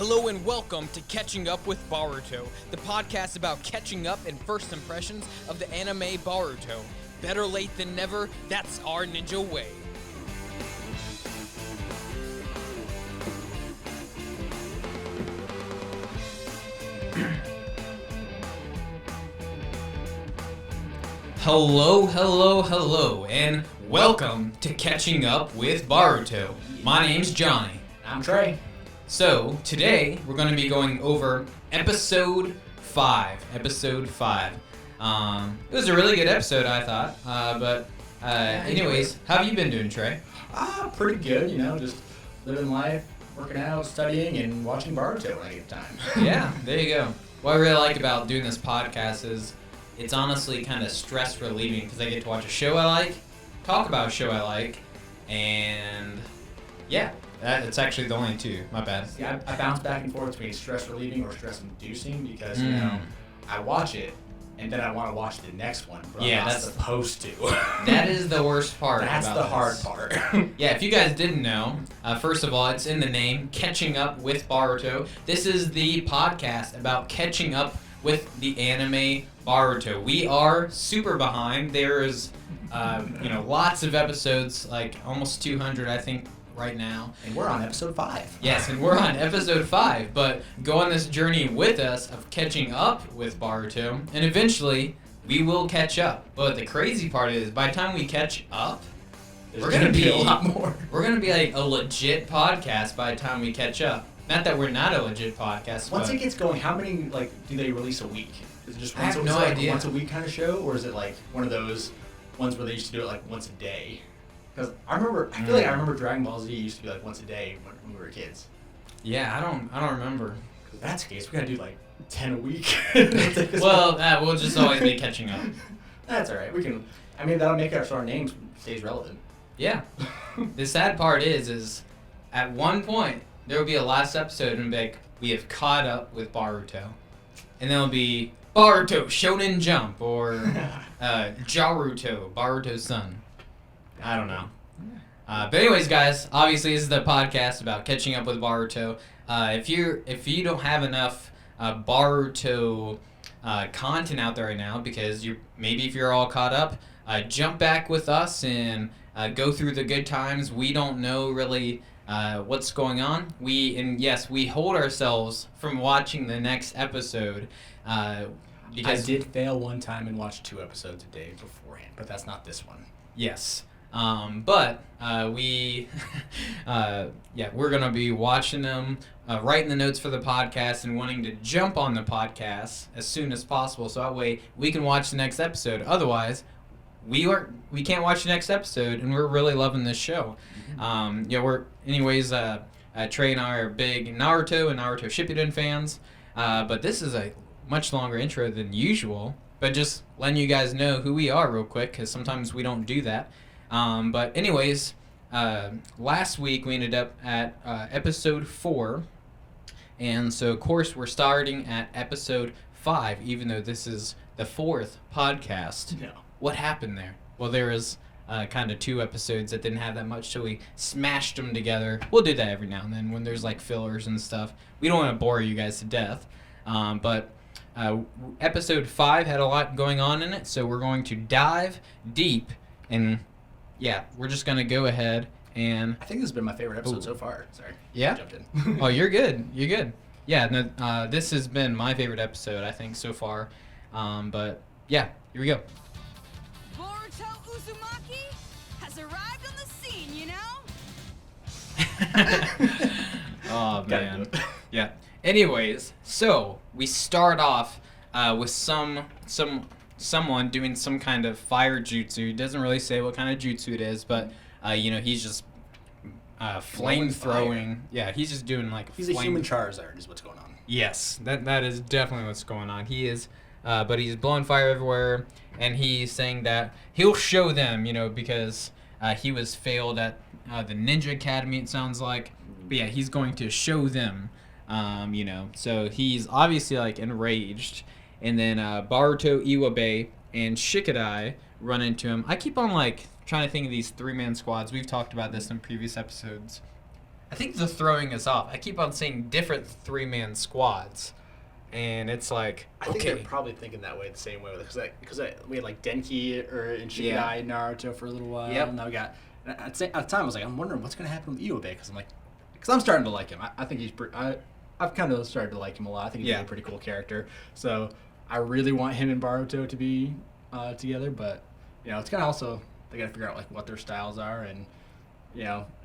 Hello and welcome to Catching Up with Boruto, the podcast about catching up and first impressions of the anime Boruto. Better late than never, that's our ninja way. Hello, and welcome to Catching Up with Boruto. My name's Johnny. I'm Trey. So, today, we're going to be going over episode 5. It was a really good episode, I thought. Anyways, how have you been doing, Trey? Pretty good, just living life, working out, studying, and watching Boruto when I get time. Yeah, there you go. What I really like about doing this podcast is it's honestly kind of stress relieving because I get to watch a show I like, talk about a show I like, and yeah. It's actually the only two. My bad. Yeah, I bounce back and forth between stress relieving or stress inducing because I watch it and then I want to watch the next one, but I'm not supposed to. That is the worst part. That's the hard part. Yeah, if you guys didn't know, first of all, it's in the name, Catching Up with Boruto. This is the podcast about catching up with the anime Boruto. We are super behind. There is, lots of episodes, like almost 200, I think, right now. And we're on episode 5. Yes, and we're on episode 5, but go on this journey with us of catching up with Boruto, and eventually we will catch up. But the crazy part is, by the time we catch up, we're gonna be a lot more. We're gonna be like a legit podcast by the time we catch up. Not that we're not a legit podcast. Once it gets going, how many do they release a week? Is it just once a week kind of show, or is it like one of those ones where they used to do it like once a day? Because I feel like I remember Dragon Ball Z used to be like once a day when we were kids. Yeah, I don't remember. If that's the case, we gotta do like 10 a week. Well, we'll just always be catching up. That's alright. That'll make our names stays relevant. Yeah. The sad part is at one point there will be a last episode and be like, we have caught up with Boruto, and then it'll be Boruto Shonen Jump or Boruto's son. I don't know. But anyways, guys, obviously this is the podcast about catching up with Boruto. If you don't have enough Boruto content out there right now, because if you're all caught up, jump back with us and go through the good times. We don't know really what's going on. We hold ourselves from watching the next episode. Because I did fail one time and watch 2 episodes a day beforehand, but that's not this one. Yes. We're gonna be watching them, writing the notes for the podcast, and wanting to jump on the podcast as soon as possible, so that way we can watch the next episode. Otherwise, we can't watch the next episode, and we're really loving this show. Trey and I are big Naruto and Naruto Shippuden fans, but this is a much longer intro than usual. But just letting you guys know who we are real quick, because sometimes we don't do that. But anyways, last week we ended up at episode 4. And so, of course, we're starting at episode 5, even though this is the 4th podcast. No. What happened there? Well, there was kind of 2 episodes that didn't have that much, so we smashed them together. We'll do that every now and then when there's like fillers and stuff. We don't want to bore you guys to death. Episode 5 had a lot going on in it, so we're going to dive deep, and we're just going to go ahead and... I think this has been my favorite episode so far. Sorry. Yeah? I jumped in. Oh, you're good. Yeah, no, this has been my favorite episode, I think, so far. Here we go. Boruto Uzumaki has arrived on the scene, Oh, man. Yeah. Anyways, so we start off with someone doing some kind of fire jutsu. He doesn't really say what kind of jutsu it is, but he's just flame throwing. Yeah, he's just doing he's a human Charizard is what's going on. Yes, that is definitely what's going on. He is, but he's blowing fire everywhere, and he's saying that he'll show them, because he was failed at the Ninja Academy, it sounds like. But yeah, he's going to show them. So he's obviously enraged, and then Boruto, CUWB, and Shikadai run into him. I keep on trying to think of these 3-man squads. We've talked about this in previous episodes. I think the throwing is off. I keep on seeing different 3-man squads, and it's like, I think they're probably thinking that way the same way because we had like Denki and Shigai and Naruto for a little while. Yep. And now we got at the time I was like, I'm wondering what's gonna happen with CUWB because I'm starting to like him. I think he's I've kind of started to like him a lot. I think he's a pretty cool character. So I really want him and Boruto to be together, but it's kind of also they got to figure out like what their styles are, and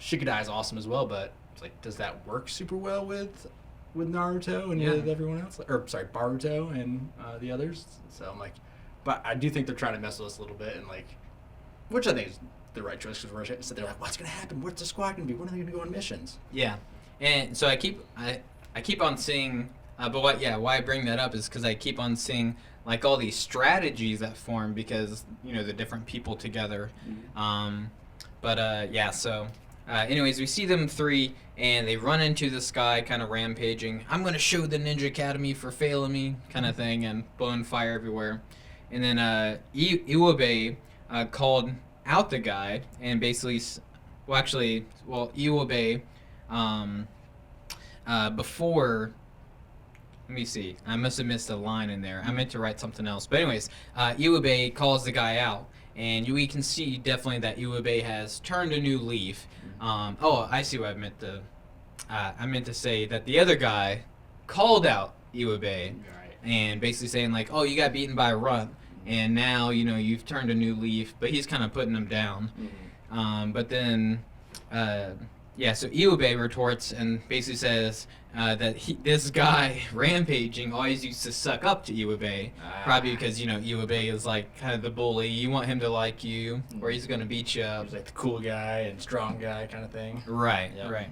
Shikadai is awesome as well, but it's like, does that work super well with Naruto and with everyone else? Or sorry, Boruto and the others. So I'm like, but I do think they're trying to mess with us a little bit, and like, which I think is the right choice because so they're like, what's gonna happen? What's the squad gonna be? When are they gonna go on missions? Yeah, and so I keep on seeing, but why I bring that up is because I keep on seeing like all these strategies that form because the different people together. So anyways, we see them 3 and they run into this guy kind of rampaging. I'm gonna show the Ninja Academy for failing me, kind of thing, and blowing fire everywhere. And then CUWB called out the guy and basically, CUWB before. Let me see. I must have missed a line in there. I meant to write something else. But anyways, CUWB calls the guy out. And we can see definitely that CUWB has turned a new leaf. I see what I meant to. I meant to say that the other guy called out CUWB and basically saying like, "Oh, you got beaten by a run, and now you've turned a new leaf." But he's kind of putting him down. But then, so CUWB retorts and basically says that this guy rampaging always used to suck up to CUWB, probably because CUWB is like kind of the bully. You want him to like you, or he's gonna beat you up. He's like the cool guy and strong guy kind of thing. Right, Yep. right.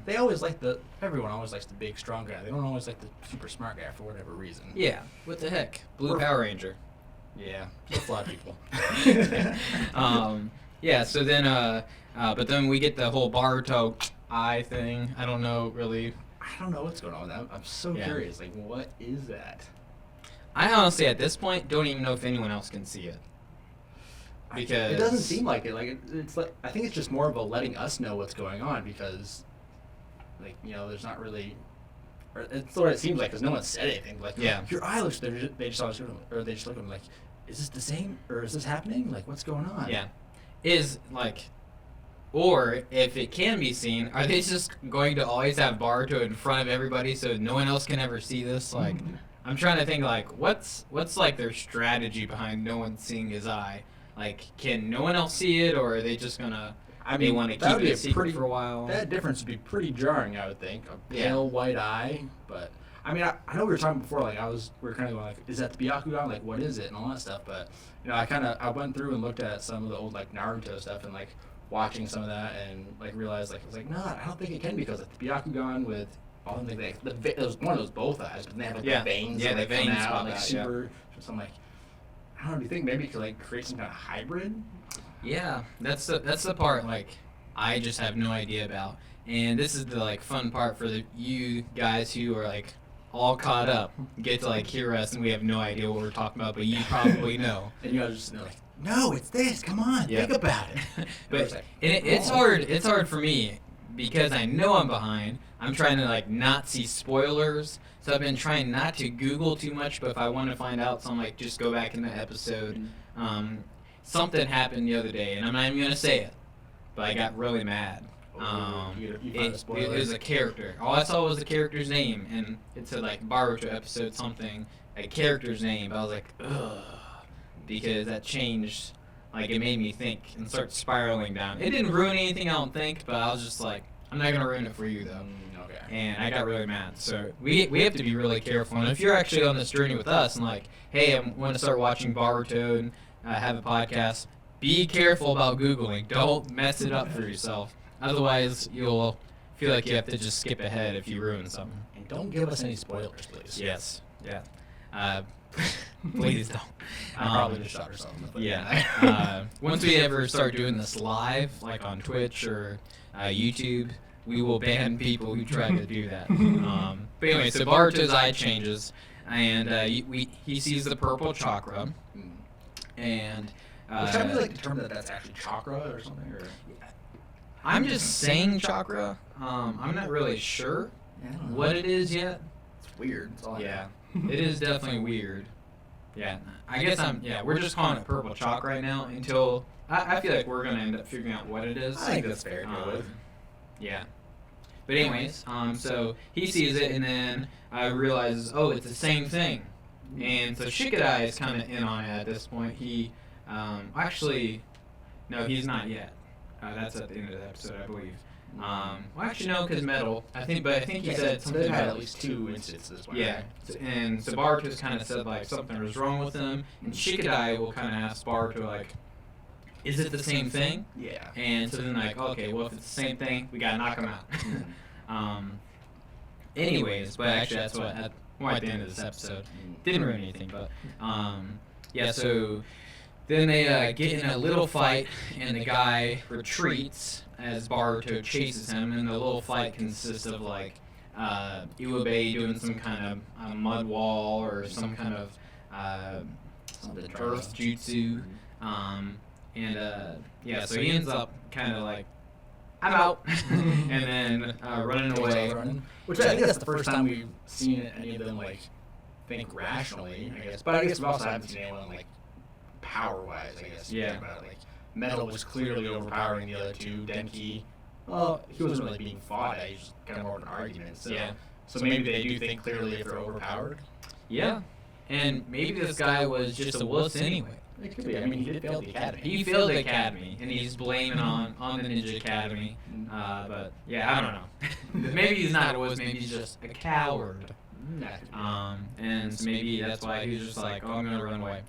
They always like everyone always likes the big strong guy. They don't always like the super smart guy for whatever reason. Yeah. What the heck? Blue Power Ranger. Yeah, that's a lot of people. So then, but then we get the whole Boruto eye thing. I don't know really. I don't know what's going on with that. I'm so curious. Like, what is that? I honestly, at this point, don't even know if anyone else can see it. Because it doesn't seem like it. Like it's like I think it's just more of a letting us know what's going on because, like there's not really. Or it's what it seems like because no one said anything. Like your eye looks. They just always look at him, or they just look at him like, is this the same or is this happening? Like what's going on? Yeah, is like. Or, if it can be seen, are they just going to always have Boruto in front of everybody so no one else can ever see this? Like, I'm trying to think, like, what's like, their strategy behind no one seeing his eye? Like, can no one else see it, or are they just gonna, they want to keep it a secret for a while? That difference would be pretty jarring, I would think. A pale white eye, but... I mean, I know we were talking before, like, we were kind of going, like, is that the Byakugan? Like, what is it? And all that stuff, but, I went through and looked at some of the old, like, Naruto stuff and, like, watching some of that and like realized like I was like, no, I don't think it can because like the Byakugan with all the things it was one of those both eyes, but they have like the veins, the veins come out, pop like out, super. So I'm like, I don't know. Do you think maybe it could like create some kind of hybrid? Yeah, that's the part like I just have no idea about, and this is the like fun part for you guys who are like all caught up, get to like hear us and we have no idea what we're talking about, but you probably know. And you guys just know like. No, it's this. Come on, think about it. But it's hard. It's hard for me because I know I'm behind. I'm trying to like not see spoilers, so I've been trying not to Google too much. But if I want to find out, so I'm like just go back in the episode. Something happened the other day, and I'm not even gonna say it, but I got really mad. It was a character. All I saw was the character's name, and it said like Boruto episode something, a character's name. But I was like, ugh. Because that changed, like it made me think and start spiraling down. It didn't ruin anything, I don't think, but I was just like, I'm not gonna ruin it for you though. Okay. And I got really mad. So we have to be really careful. And if you're actually on this journey with us and like, hey, I want to start watching Boruto and have a podcast, be careful about Googling. Don't mess it up for yourself. Otherwise, you'll feel like you have to just skip ahead if you ruin something. And don't give us any spoilers, please. Yes. Yeah. Please don't. I probably just shot or something. Yeah. Once we ever start doing this live, like on Twitch or YouTube, we will ban people who try to do that. But anyway, so Boruto's eye changes, and he sees the purple chakra, and Which I really like determine that that's actually chakra or something. Or I'm just saying chakra. I'm not really sure what it is yet. It's weird. That's all I Yeah, it is definitely weird. Yeah, I guess we're just calling it purple chalk right now until I feel like we're gonna end up figuring out what it is. I think that's fair to go with. Yeah. But anyways, so he sees it and then realizes, oh, it's the same thing. And so Shikadai is kind of in on it at this point. He, actually, no, he's not yet. That's at the end of the episode, I believe. Well, actually, no, because Metal. I think he said something. They've had at least 2 instances. Yeah, and so Boruto's kind of said like something was wrong with him, and Shikadai will kind of ask Boruto like, "Is it the same thing?" Yeah. And so then like, okay, well if it's the same thing, we gotta knock him out. Anyways, but actually that's what at the end of this episode didn't ruin anything, but yeah. So then they get in a little fight, and the guy retreats as Boruto chases him, and the little fight consists of like CUWB doing some kind of mud wall or some kind of earth jutsu, yeah, so he ends up kind of like, I'm out, and then running away. Which I think that's the first time we've seen any of them like think rationally, I guess. But I guess we also haven't seen anyone like power-wise, I guess. Yeah. About it. Like Metal was clearly overpowering the other 2. Denki, well, he wasn't really being fought at. He was just kind of more of an argument. So, Yeah. So maybe they do think clearly if they're overpowered. Yeah, and maybe this guy was just a wuss anyway. It could be. I mean, he did fail the academy. He failed the academy, and he's blaming on the Ninja Academy. But yeah, I don't know. Maybe he's not a wuss. Maybe he's just a coward. And so maybe that's why he was just like, oh, I'm gonna run away.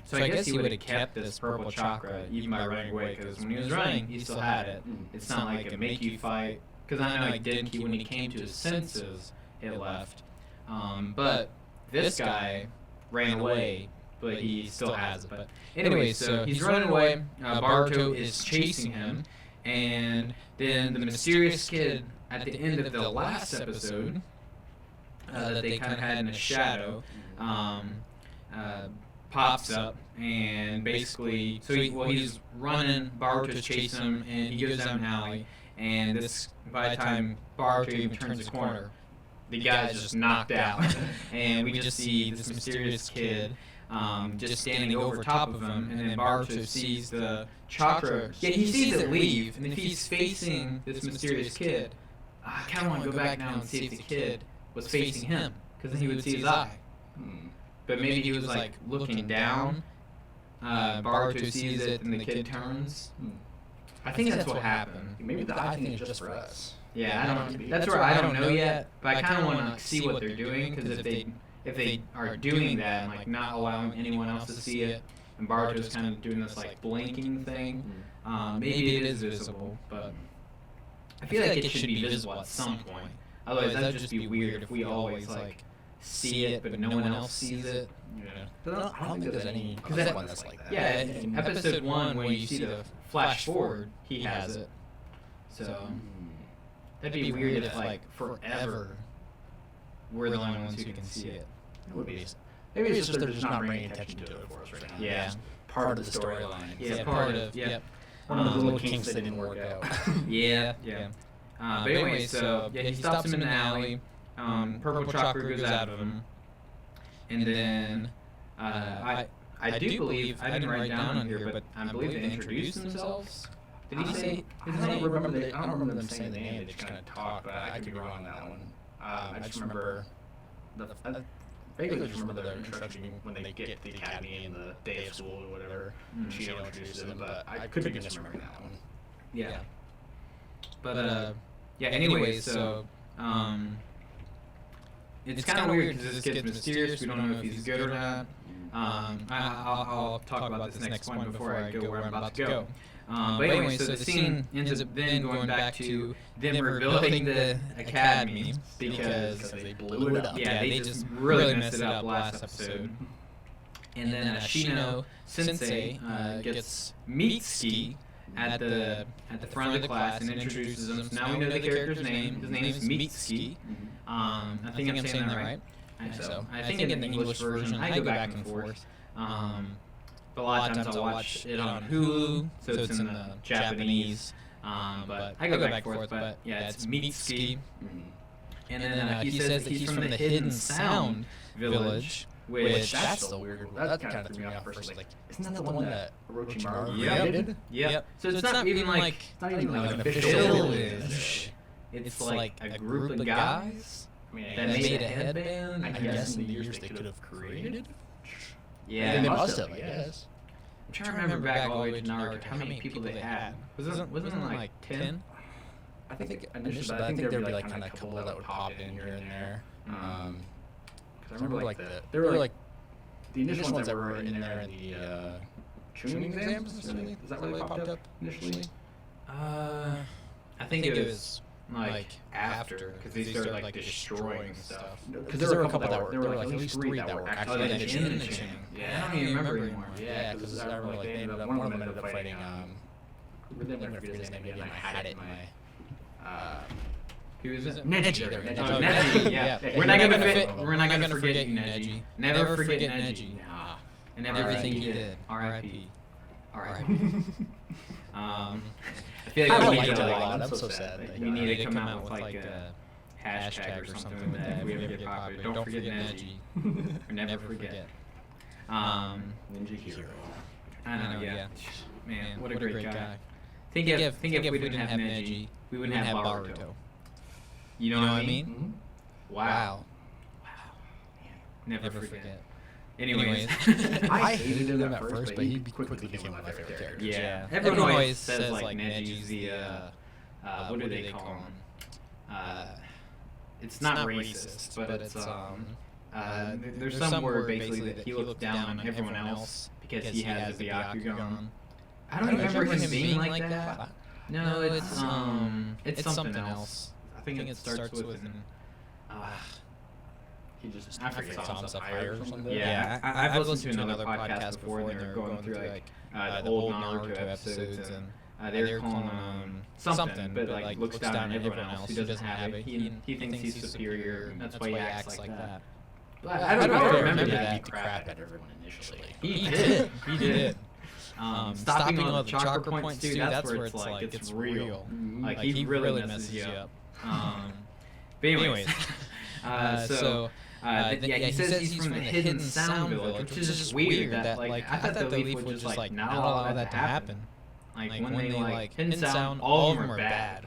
So I guess he would have kept this purple chakra even by running away, because when he was running, he still had it. It's not like it make you fight, because I know like Denki, when he came to his senses, it left. But this guy ran away, but he still has it. But anyway, so he's running away. Boruto is chasing him, and then the mysterious kid at the end of the last episode that they kind of had in a shadow pops up, and basically, so he's running, Boruto's chasing him, and he goes down an alley, and by the time Boruto even turns the corner, the guy's just knocked out, and we just see this mysterious kid just standing over top of him, and then Boruto sees the chakra. Yeah, he sees it leave, and if he's facing this mysterious kid, I kind of want to go back now and see if the kid was facing him, because then he would see his eye. But maybe he was like looking down. Boruto sees it, and the kid turns. I think that's what happened. Maybe the eye thing is just for us. Yeah, I don't. That's where I don't know yet. But I kind of want to see what they're doing, because if they are doing that and like not allowing anyone else to see it, and Boruto's kind of doing this like blinking thing, maybe it is visible. But I feel like it should be visible at some point. Otherwise, that'd just be weird if we always like see it, but no one else sees it. Yeah. But I don't think there's any one that's like that. Yeah, in episode 1, when you see the flash forward, he has it. So that'd be weird if like forever we're the only ones who can see it. It would be. Maybe it's just they're just not bringing attention to it for us right now. Yeah. It's part of the storyline. Yeah, part of. Yep. One of the little kinks that didn't work out. Yeah. But anyway, so yeah, he stops him in the alley. Purple chakra goes out of him, and then I do believe, I didn't write down on here, but I believe they introduced themselves. Did he say his name? I don't remember them saying the name. They just kind of talk, but I could be wrong on that one. I just remember I vaguely just remember the introduction when they get to the academy and the day of school or whatever. She introduces them, but I could be misremembering that one. Yeah. But yeah. Anyways, so it's kind of weird because this kid's mysterious. We don't know if he's good or not. I'll talk about this next point before I go where I'm about to go. But anyway, so the scene ends up then going back to them rebuilding the academy because they blew it up. Yeah, they just really messed it up last episode. And then Shino Sensei gets Mitsuki at the front of the class and introduces him. So now we know the character's name. His name is Mitsuki. I think I'm saying that right. I think in the English version, I go back and forth. But a lot of times I'll watch it on Hulu, so it's in the Japanese But I go back and forth. But yeah, it's Mitsuki. And then he says that he's from the Hidden Sound Village. Which that's the weird one. That kind of threw me off first. Like, isn't that the one that Orochimaru created? Yep. So it's not even like an official village. It's like a group of guys that made a headband. I guess in the years they could have created. Yeah, they must have. I guess. I'm trying to remember back all the way to Naruto how many people they had. Wasn't it like 10? I think initially, I think there'd be like kind of a couple that would pop in here and there. I remember like there were like the initial ones that were in there in the tuning exams. Is that where they popped up initially? I think it was like after, because they started like destroying stuff. Because there were a couple that were like at least 3 that were actually in the tuning. Yeah, I don't even remember anymore. Yeah, because I remember like they ended up, one of them ended up fighting. I'm gonna forget his name again. I had it in my. Who is it? Neji. Neji, yeah. We're not gonna forget you, Neji. Never forget Neji. Nah. And everything he did. R.I.P. R.I.P. I feel like we need to I'm so sad. We need to come out with like a hashtag or something with that. If we ever get popular, don't forget Neji. Or never forget. Ninja Hero. I know, yeah. Man, what a great guy. Think if we didn't have Neji, we wouldn't have Boruto. You know what I mean? Mm-hmm. Wow. Never forget. Anyways. I hated him at first, but he quickly became my favorite character. Yeah. Everyone always says like Neji's the, what do they call him? It's not racist, but it's, there's some word basically that he looks down on everyone else because he has the Byakugan. I don't remember him being like that. No, it's something else. I think it starts with an. He just I forget songs of fire or something. Yeah, I've listened to another podcast before, and they were going through like the old Naruto episodes, and they were calling him something, but like looks down on everyone else who doesn't have it. He thinks he's superior, and that's why he acts like that. But I don't remember that. He beat the crap at everyone initially. He did. Stopping all the chakra points too, that's where it's like, it's real. Like, he really messes you up. But anyways, he says he's from the Hidden Sound Village, which is just weird that, like, I thought the Leaf would just, like, not allow that to happen. Like, when they, like, Hidden Sound, all of them are bad.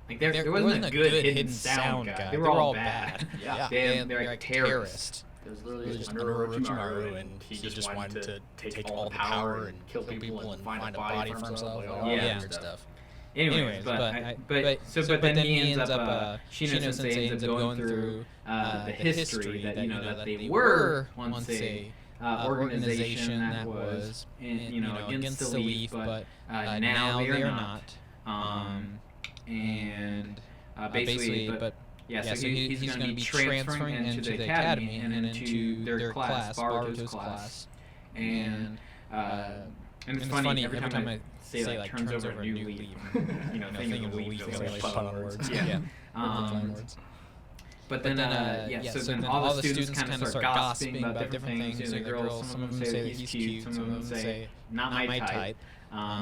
Like, there wasn't a good Hidden Sound guy. They were all bad. Yeah. They're like terrorists. It was literally just under Orochimaru, and he just wanted to take all the power and kill people and find a body for himself. Like, all that weird stuff. Anyways, but then he ends up, Shino Sensei ends up going through the history that, you know, that they were once a organization that was, you know, against the Leaf, but now they are not. And basically, but yeah, so he's going to be transferring into the academy and into their class, Boruto's class. And it's funny, every time I say like turns over a new leaf, you know, thinking of the leaf, it's like fun words. Yeah. But then, so then all the students kind of start gossiping about different things. You know, the girls, some of them say that he's cute, some of them say not my type.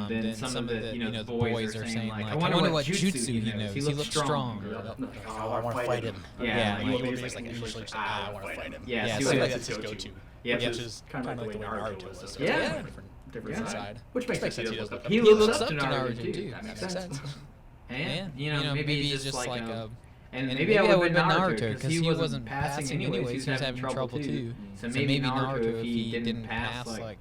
Then some of the, you know, the boys are saying like, I wonder what jutsu he knows. He looks strong. I want to fight him. Yeah. He was like initially I want to fight him. Yeah. So that's his go-to. Yeah. Which is kind of like the way Naruto was. Yeah. Different side. Which makes sense. He looks up to Naruto too. That makes sense. And you know, maybe he's just like a. And maybe I would have been Naruto because he wasn't passing anyways. He was having trouble too. So maybe Naruto, if he didn't pass like,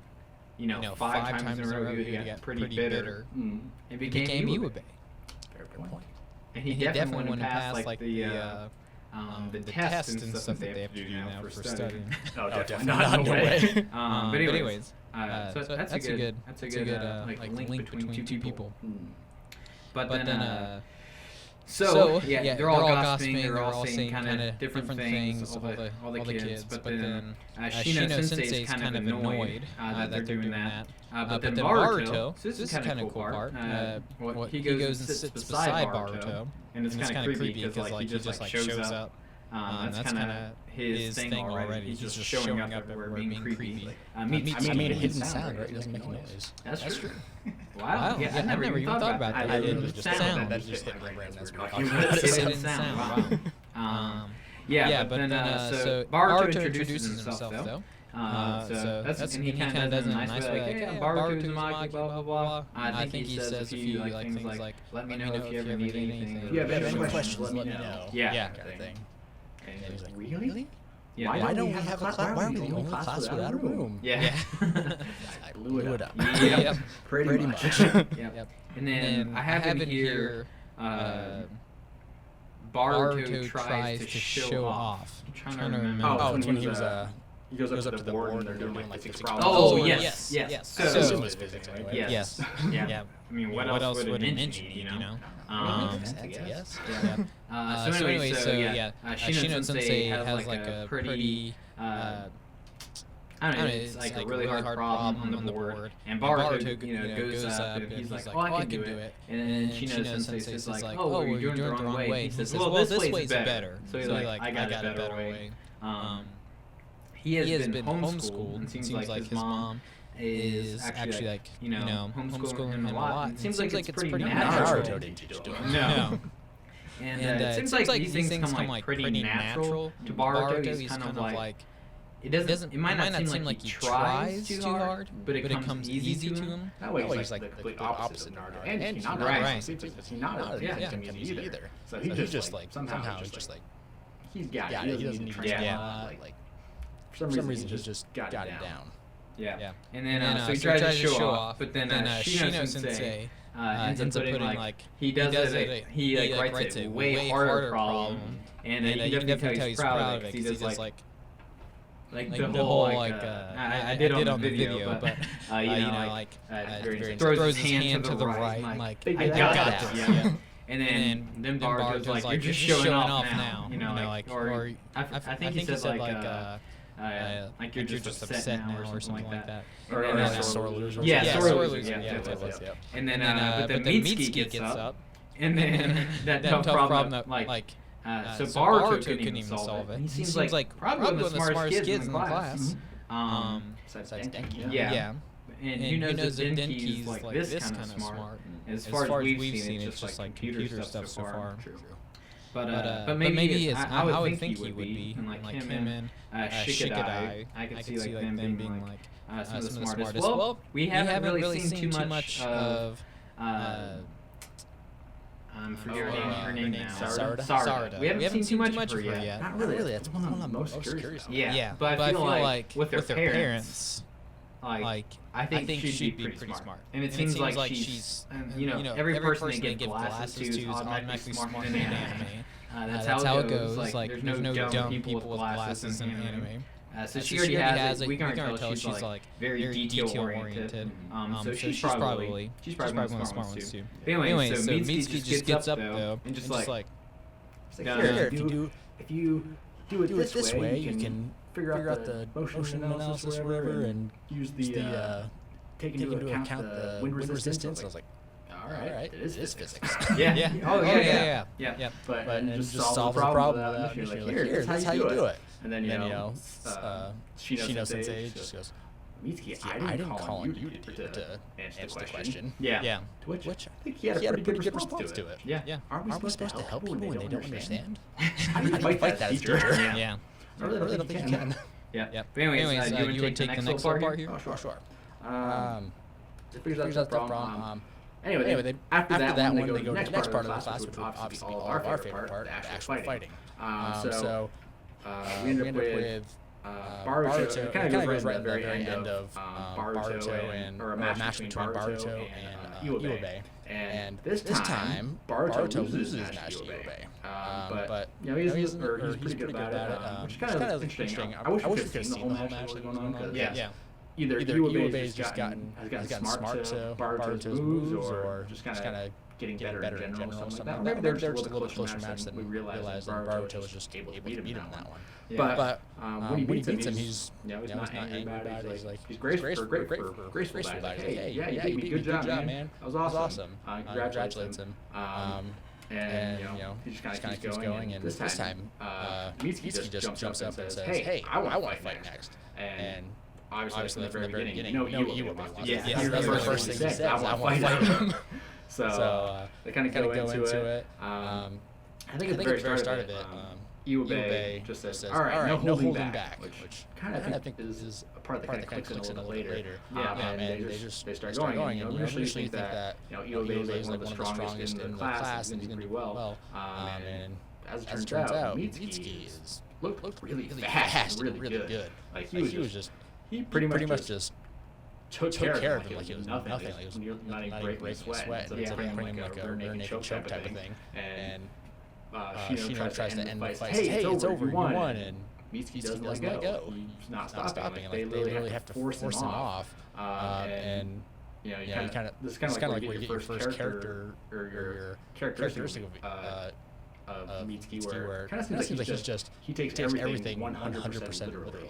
you know, 5 times in a row, he got pretty bitter. And became CUWB. Very good point. And he definitely wouldn't pass like the tests and stuff that they have to do now for studying. Oh, definitely not. No way. But anyways, so that's a good like link between two people. But then. So yeah, they're all gossiping. They're all saying kind of different things. All the kids. But then Shino Sensei is kind of annoyed that they're doing that. But then Boruto, so this is kind of cool part. He goes and sits beside Boruto, and it's kind of creepy because like he just like shows up. That's kind of his thing already. He's just showing up everywhere, being creepy. I mean, a hidden sound, right? He doesn't make a noise. That's true. Wow. Yeah, I've never even thought about that. I didn't just sound. That just hit my brain as we were talking It about it. didn't sound. Wow. Yeah, but then so Boruto introduces himself though. So that's and he kind of does it in a nice way. Like, hey, Boruto Uzumaki, blah blah blah. I think he says a few like things like, "Let me know if you ever need anything." If you have any questions, let me know. Yeah. Kind of thing. And he's like, really? Yeah. Why don't we have a class? Why are we the only class without a room? Yeah. I blew it up. Yep. Pretty much. Yep. And then I have in here. Boruto tries to show off. I'm trying to remember. Oh, it's when he was he goes up to the board and they're doing like physics problems. Oh, yes. So it was physics anyway. Yes. Yeah. I mean, what else would an inch need, you know? Yes. So anyway, Shino-sensei has like a pretty, I don't know, it's like a really hard problem on the board. And Boruto, goes up and he's like, oh, I can do it. And then Shino-sensei says like, oh, well, you're doing it the wrong way. He says, well, this way's better. So he's like, I got a better way. He has been homeschooled, and seems like his mom is actually like, homeschooling him a lot. It seems like it's pretty natural. Naruto didn't teach him. No. And it seems like these things come like pretty natural to Boruto. He's kind of like, it might not seem like he tries too hard, but it comes easy to him. That way he's like the complete opposite Naruto. And he's not easy either. So he's just like, somehow he's just like, he's got it. He doesn't need to train like, for some reason he's just got it down. Yeah. And then so he tries to show off, but then Shino-sensei ends up putting like, he writes a way harder problem, and you can definitely tell he's proud of it, because he does like the whole like I did on the video, but throws his hand to the right, like I got this. And then Boruto's like, you're just showing off now, or I think he says like you're just upset now or something like that. Or sore loser. Yeah, sore loser. Yeah. And then but then Mitsuki gets up, and then that tough problem like. So Boruto couldn't even solve it. He seems like probably one of the smartest kids in the class. Besides Denki. Yeah. And who knows if Denki's like this kind of smart. As far as we've seen, it's just like computer stuff so far. But maybe it's I would think he would be. And like him and Shikadai, I could see like them being like some of the smartest. Well, we haven't really seen too much of. I'm forgetting her name now. Sarada. We haven't seen too much of her yet. Not really. That's one I'm most curious about. Yeah, but I feel like with their parents, like I think she'd be pretty smart. And it seems like she's, every person they give glasses to is automatically smart in anime. That's how it goes. Like there's no dumb people with glasses in anime. So she already has it. We can already tell she's like very detail oriented. So she's probably one of the smart ones too. But anyway, so Mitsuki just gets up though and just like, here, if you do it this way, you can figure out the motion analysis or whatever, and use the take into account the wind resistance. I was like, all right, it is physics. Yeah. Oh yeah. But just solve the problem without you're like, here, that's how you do it. And then Shino-sensei just goes, Mitsuki, I didn't call on you to answer the question. Yeah. To which I think he had a pretty good response to it. Yeah. Aren't we supposed to help people when they don't understand? How do you fight that as teacher? Yeah. I really don't think you can. Yeah. But anyways, you would take the next little part here? Oh, sure. It figures out the problem. Anyway, after that one, they go to the next part of the class, which would obviously be all of our favorite part, the actual fighting. So we end up with Boruto. It kind of goes right at the very end of Boruto and a match between Boruto and CUWB. And this time, Boruto loses the match to CUWB. But he's pretty good about it, which is kind of interesting. I wish we could have seen the whole match that was going on. Yeah. Either CUWB has just gotten smart to Boruto's moves, or just kind of getting better in general, something like that. Maybe they're just a little bit closer match than we realized that Boruto was just able to beat him in that one. But when he beats him, he's not angry about it. He's graceful about it. Hey, yeah, you did a good job, man. That was awesome. Congratulates him. And he just kind of keeps going. And this time, Mitsuki just jumps up and says, "Hey, I want to fight next." And obviously from the very beginning. You were that's the first thing he said. I want to fight him. So they kind of go into it. I think at the very start of it, CUWB just says, all right, no holding back, which kind of I think is a part that kind of clicks in a little bit later. And they start going, and you initially think that CUWB is like one of the strongest in the class, and he's going to do well. And as it turns out, Mitsuki looked really fast, really good. Like he pretty much just took care of him like it was nothing. Like it was not even breaking a sweat. So instead of bringing like a rear naked choke type of thing. And Shino tries to end the fight. Hey, it's over. You won. And Mitsuki doesn't let go. He's not stopping. Like, they literally have to force him off. And you kind of this is kind of like where you get your first character or your characteristic of Mitsuki, where it kind of seems like he takes everything 100% literally.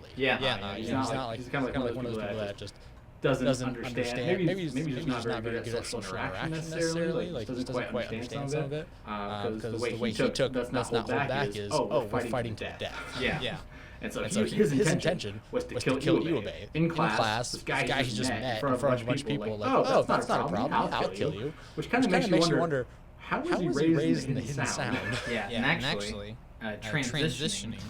He's not like he's kind of like one of those people that just doesn't understand. Maybe he's just not very good at social interaction necessarily. Like doesn't quite understand some of it. Because the way he took does not hold back is we're fighting to the death. Yeah. And so his intention was to kill CUWB in class. This guy he's just met in front of a bunch of people. Like, oh, that's not a problem. I'll kill you. Which kind of makes you wonder. How was he raised in the hidden sound? And actually, transitioning.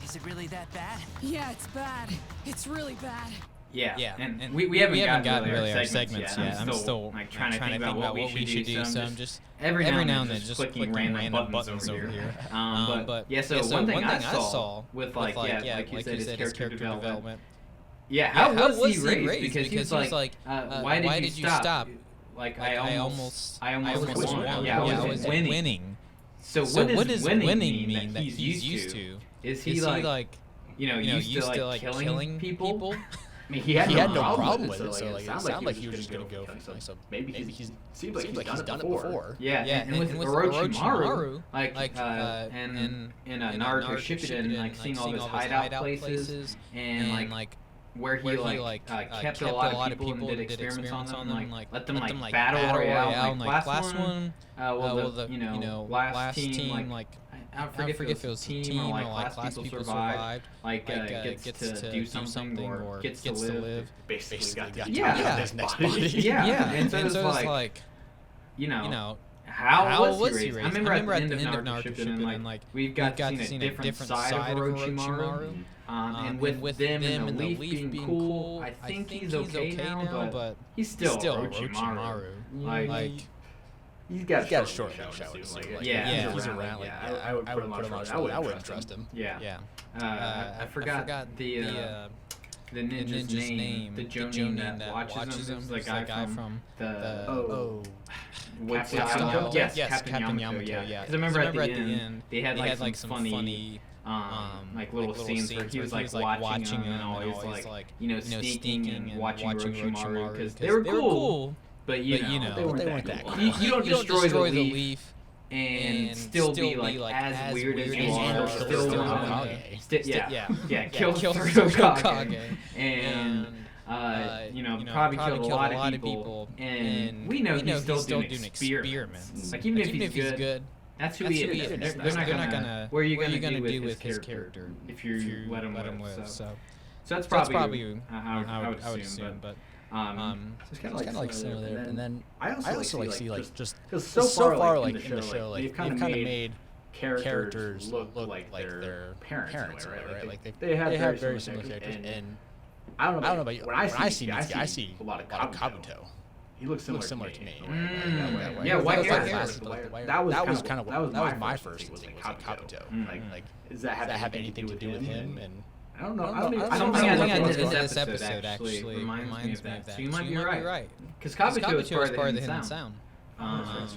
Is it really that bad? Yeah, it's bad. It's really bad. Yeah. And we haven't gotten really our segments yet. I'm still like, trying to think about what we should do. So I'm just every now and then just clicking random buttons over here. But so one thing I saw with like you said, his character development. Yeah, how was he raised? Because he was like, why did you stop? Like I almost won. Yeah, I was winning. So what does winning mean that he's used to? Is he like used to like killing people? I mean, he had no problem with it, so it sounded like he was just gonna go for something. So maybe he seems like he's done it before. Yeah, and with Orochimaru, and in Naruto Shippuden, like seeing all his hideout places and like where he kept a lot of people and did experiments on them, like let them battle royale. Like last one, last team, like I forget if it was team or like class people survived, like gets to do something or gets to live. Basically got his next body. And so it's like, how was he raised? I remember at the end of Naruto Shippuden, like we've got to see a different side of Orochimaru. And with them and the leaf being cool, I think he's okay now, but he's still Orochimaru. Like he's got a short fuse, I would say. If he's around, I would put him on. I wouldn't trust him. I forgot the ninja's name. The Jonin that watches him. The guy from the Captain Yamato. Yes, Captain Yamato. Yeah. Because I remember at the end they had like some funny. Like little scenes where he was like watching him and always like sneaking and watching Orochimaru because they were cool. But you know they weren't that cool. You don't destroy the leaf and still be like as weird as you are. Still kill Hokage. And probably killed a lot of people. And we know he's still doing experiments. Like even if he's good. That's who he is. They're not gonna. What are you gonna do with his character if you let him live? So that's probably I would assume. But it's kind of like similar there. And then I also like see like just because so far like in the show like they've kind of made characters look like their parents, right? Like they have very similar characters. And I don't know about you. When I see Mitsuki, I see a lot of Kabuto. He looks similar to me. White hair. That was my first thing. Kabuto. Like, does that have anything to do with him? And I don't know. I don't think this episode actually reminds me of that. So you might be right. Because Kabuto is part of the Hidden Sound. One of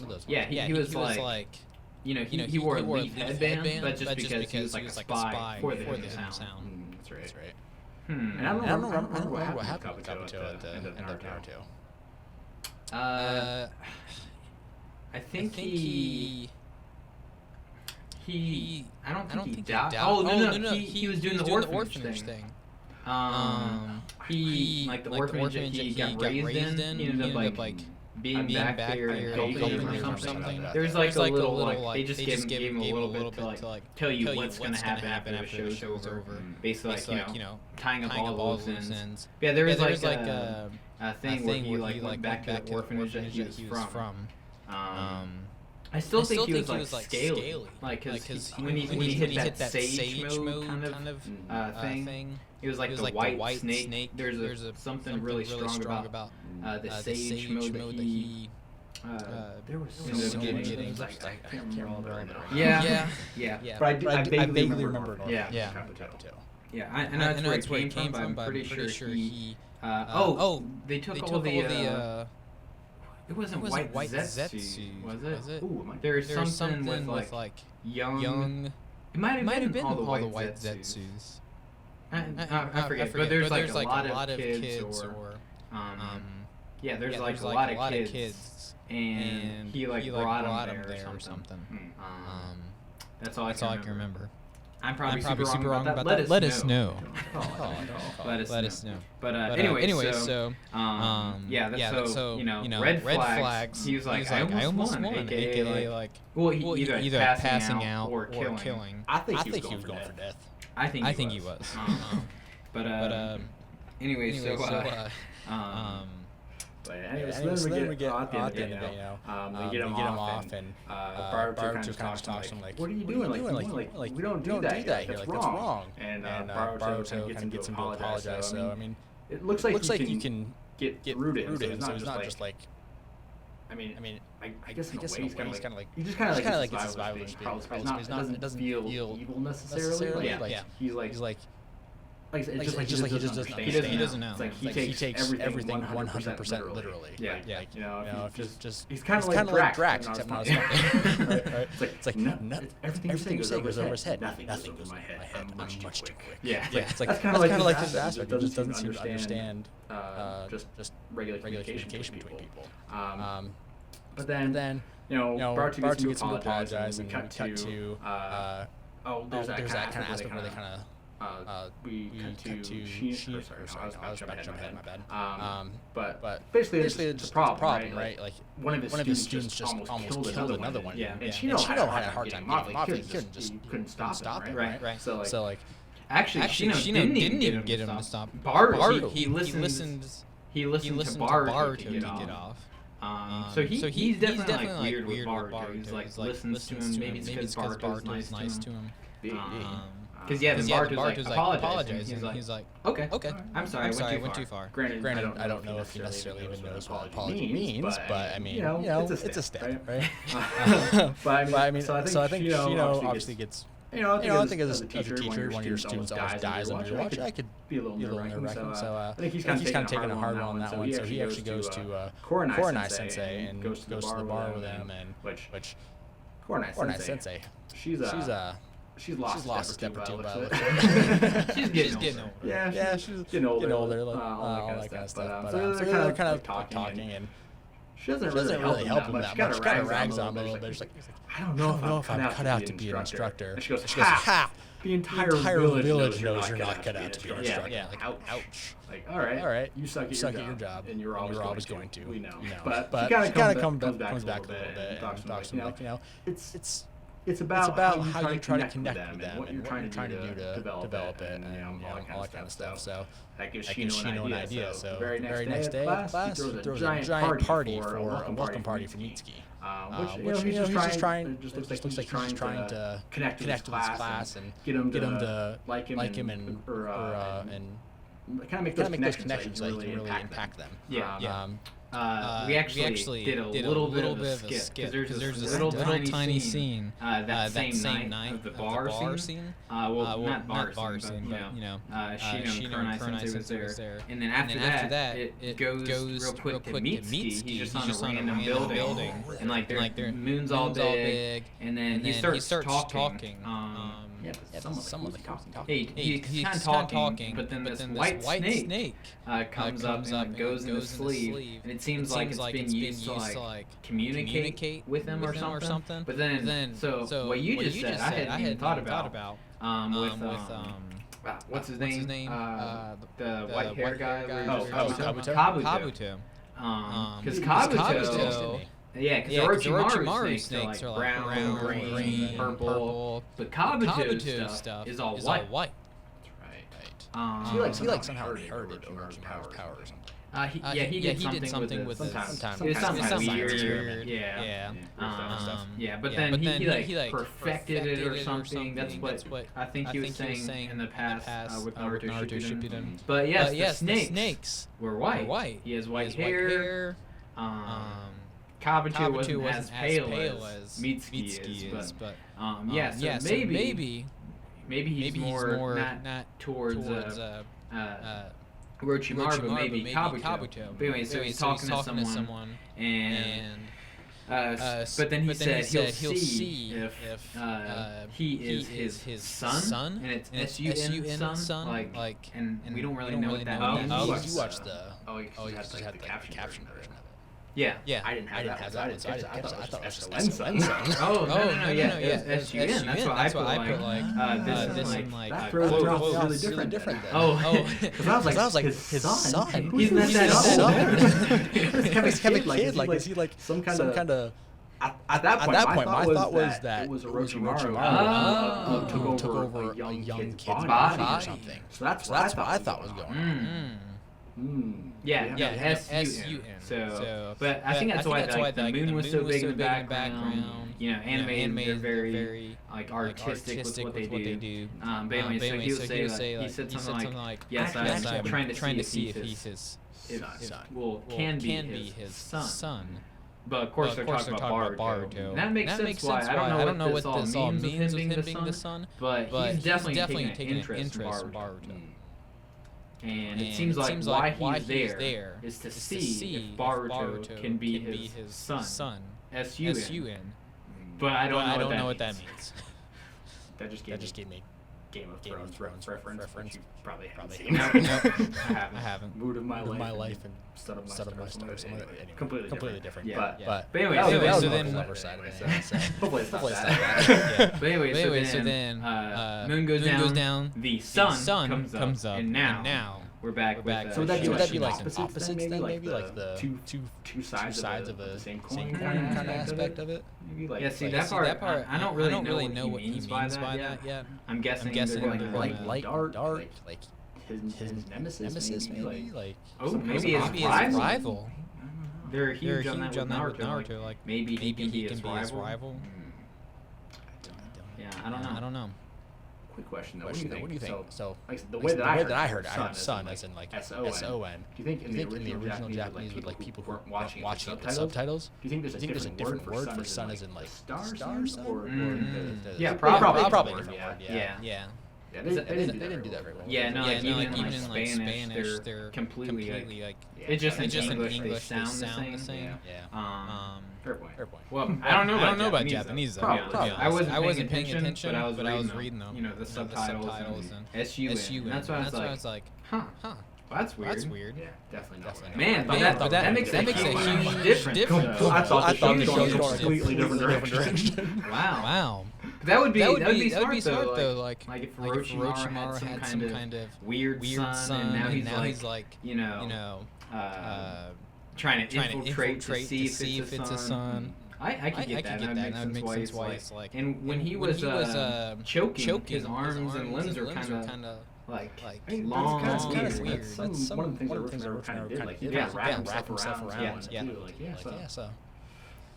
those. Yeah, he was like. He wore a leaf headband, but just because he was like a spy for the Hidden Sound. That's right. And I don't remember what happened with Kabuto at the end of Naruto. I think he I don't think he died. Oh no. He was doing the orphanage thing. He like the orphanage that he got raised in. He ended up like being back there and helping or something. There's like a little like they just gave him a little bit to like tell you what's gonna happen after the show's over. Basically, like you know, tying up all those ends. Yeah, there was like a thing where he like went back to the orphanage that he was from. I still think he was like scaly, like because when he hit that sage mode kind of thing, it was like the white snake. There's something really strong about the sage mode that he. There was so many things I can't remember all the Yeah. But I vaguely remember it. Yeah. I know that's where it came from, but I'm pretty sure he. They took all the. It wasn't white Zetsu, was it? Ooh, there's something with like young. It might have been all the white Zetsus. I forget, but there's like a lot of kids or there's like a lot of kids, and he brought them there or something. That's all I can remember. I'm probably super wrong about that. Let us know. Let us know. But anyway, so that's so you know, red flags. He was like, I almost won. AKA like, well, either passing out or killing. I think he was going for death. I think he was. But anyway, so But anyways, then we get at the end of the day, they get him off, and Boruto kind of talks to him like, "What are you doing? Like we don't do that here. That's wrong." And Boruto kind of gets him to apologize. So I mean, it looks like you can get through to him. So he's not just like. I mean, I guess in a way he's kind of like you just kind of like it's a survival experience. It doesn't feel evil necessarily. Like he's like. Like he just doesn't understand. He doesn't know. It's like he takes everything 100% literally. Yeah. Like you know, if just he's kind of like Drax, except not as funny. Right? It's like everything you say goes over his head. Nothing goes over my head. I'm much too quick. Yeah. It's like kind of like his aspect. He just doesn't seem to understand just regular communication between people. But then you know, Boruto gets him to apologize, and we cut to there's that kind of aspect where they kind of. We cut to Sheen. I was about to jump ahead. My bad. But basically, it's a problem, right? Like one of his students just almost killed another one. Yeah, and Shino had a hard time getting him off. He couldn't stop him, right? So like, actually, Shino didn't even get him to stop. Boruto, he listened to Boruto to get off. So he's definitely like weird with Boruto. He's like listens to him. Maybe it's because Boruto's nice to him. Because then Boruto's like apologizing. He's like, okay, I'm sorry, I went too far. Granted, I don't know if he necessarily even knows what apology means, but I mean, you know, it's a step, right? But I mean, so I think Shino obviously gets. I think as a teacher, one of your students always dies under your watch. I could be a little nerve-wracking. So I think he's kind of taking a hard one on that one. So he actually goes to Koronai Sensei and goes to the bar with him, and which Koronai Sensei, she's lost a step or two by the looks of it. She's getting older. Yeah, she's getting older, all that kind of stuff. So they're kind of talking, and she doesn't really help him that much. She kind of rags on him a little bit. She's like, I don't know if I'm cut out to be an instructor. And she goes, ha! The entire village knows you're not cut out to be an instructor. Yeah, like, ouch. Like, all right, you suck at your job, and you're always going to. We know. But she kind of comes back a little bit and talks to him like, it's about how you try to connect with them and what you're trying to do to develop it and all that kind of stuff. So that gives Shino an idea. So the very next day, class throws a giant party for a welcome party for Mitsuki. Which he's just trying. It just looks like he's trying to connect with his class and get him to like him and kind of make those connections so he can really impact them. We actually did a little bit of a skip because there's this little tiny scene that same night of the bar scene. Not bar scene, but Shino and Koronai Sensei was there. And then after that, it goes real quick to Mitsuki. He's just on a random building, and like their moon's all big, and then he starts talking. Someone talking. He's kind of talking, but then this white snake comes up and goes in the sleeve, and it seems like it's being used to like communicate with him or something. But then, so what you just said, I hadn't even thought about. What's his name? The white hair guy. Kabuto. Because Kabuto. Yeah, because the Orochimaru snakes are like brown, green, purple. But Kabuto stuff is all white. That's right. He like somehow inherited Orochimaru's power or something. He did something with it. Sometimes. It sounds weird. Yeah. But then he like perfected it or something. That's what I think he was saying in the past with Naruto Shippuden. But yes, the snakes were white. He has white hair. Kabuto wasn't as pale as Mitsuki is, but so maybe he's more not towards Orochimaru, but maybe Kabuto. But anyway, so he's talking to someone, and but then he said he'll see if he is his son, and it's S-U-N son, like, and we don't really know what that means. You watched you had the caption version of it. Yeah. I didn't have that one, so I thought it was just S-O-N son. Oh, no, S-U-N. That's why I put like, this and like, that throws it off really different then. Oh. Because I was like, his son? He's not that old. He's a kid, like, is he like some kind of... At that point, my thought was that it was Orochimaru took over a young kid's body or something. So that's what I thought was going on. Yeah, S-U-N. So, but I think that's why the moon was so big in the background. You know, anime they're very like artistic with what they do. But anyway, so he would say he said something like, "Yes, I'm trying to see if he's his son. Well, can be his son." But of course they're talking about Boruto. That makes sense why. I don't know what this all means with him being the son, but he's definitely taking an interest in Boruto. And it seems like why he's there is to see if Boruto can be his son. S-U-N. But I don't know what that means. That just gave me Game of Thrones reference. You probably haven't seen. No, I haven't. Mood of my life and Son of My Stars. Completely different. Yeah. But anyway, that so was then the clever side of it. Hopefully it's not that. But anyway, so then moon goes down, the sun comes up, and now we're back with so would that be like opposites then, maybe like the two sides of the same coin kind of aspect of it? Maybe like that part I don't really know what he means by that yet. I'm guessing they're like dark, like his nemesis maybe like maybe his rival. They're huge on that with Naruto. Like maybe he can be his rival. Yeah, I don't know. Quick question though. What do you think? So like the way that I heard it, I heard son as in like S-O-N. Do you think in the original Japanese with like people who weren't watching the subtitles? Do you think there's a different word for son as in like stars or yeah, probably a different word. Yeah. Yeah, they didn't do that very well. Yeah, no, even in like Spanish, they're completely like it's just in English they sound the same. Yeah. Fair point. Well, I don't know about Japanese though. Probably. I wasn't paying attention, but I was reading them. You know, the subtitles and S-U-N. That's why I was like, huh. Well, that's weird. Yeah, definitely. Man, but that makes a huge difference. I thought the show was going a completely different direction. Wow. That would be smart though. Like if Orochimaru had some kind of weird son, and now he's like, you know, trying to infiltrate to see if it's a son. I could get that. That would make sense why it's like. And when he was choking, his arms and limbs are kind of like long. That's kind of weird. That's one of the things that kind of did. Like, wrap himself around. Yeah. So.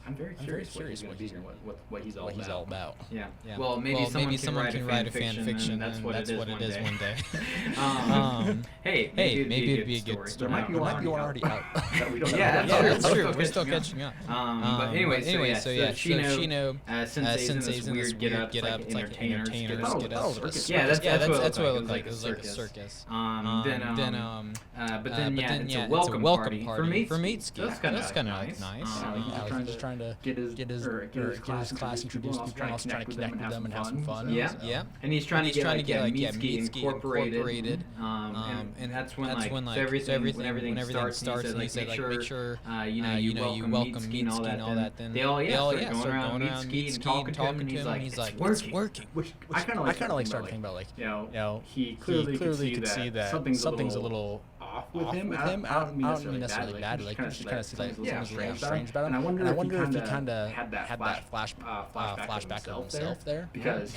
I'm very curious what he's all about. Yeah. Well, maybe someone can write a fan fiction, and that's what it is one day. Hey, maybe it'd be a good story. There might be one already out that we don't know. Yeah, that's true. We're still catching up. But anyway, so Shino Sensei's in this weird get up. It's like entertainers get up. Yeah, that's what it looked like. It was like a circus. But then it's a welcome party for Mitsuki. That's kind of nice. Just trying to get his class introduced to people, also trying to connect with them and have some fun. Yeah. And he's trying to get Mitsuki incorporated. And that's when everything starts, and he said like make sure you welcome Mitsuki and all that. Then they all start going around Mitsuki and talking to him, and he's like it's working. Which I kind of like started thinking about like he clearly could see that something's a little off with him. I don't mean necessarily bad. Like you just kind of see like something's strange about him. And I wonder if he kind of had that flashback of himself there because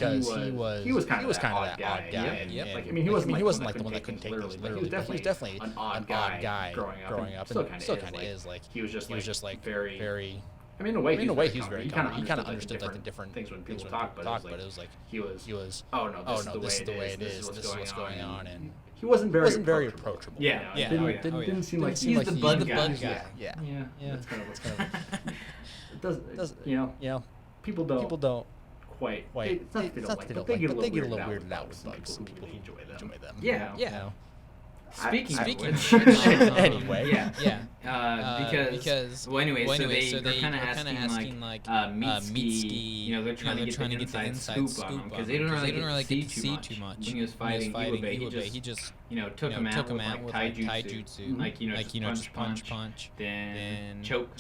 he was kind of that odd guy. Yep. Like I mean, he wasn't like the one that couldn't take things literally. He was definitely an odd guy growing up, and still kind of is. Like he was just like very. I mean, in a way, he was very calm. He kind of understood like the different things when people talk, but it was like he was. Oh no, this is the way it is. This is what's going on, and he wasn't very approachable. Yeah. Didn't seem like he's the bug guy. Yeah. That's kind of. It does. You know, people don't quite. It's not that they don't like, but they get a little weirded out with bugs. Some people who enjoy them. Yeah. Speaking anyway, because well, anyway, so they're kind of asking like Mitsuki, you know, they're trying to get the inside scoop on him because they don't really get to see too much. When he was fighting CUWB, he just took him out with like taijutsu, like just punch, then choke.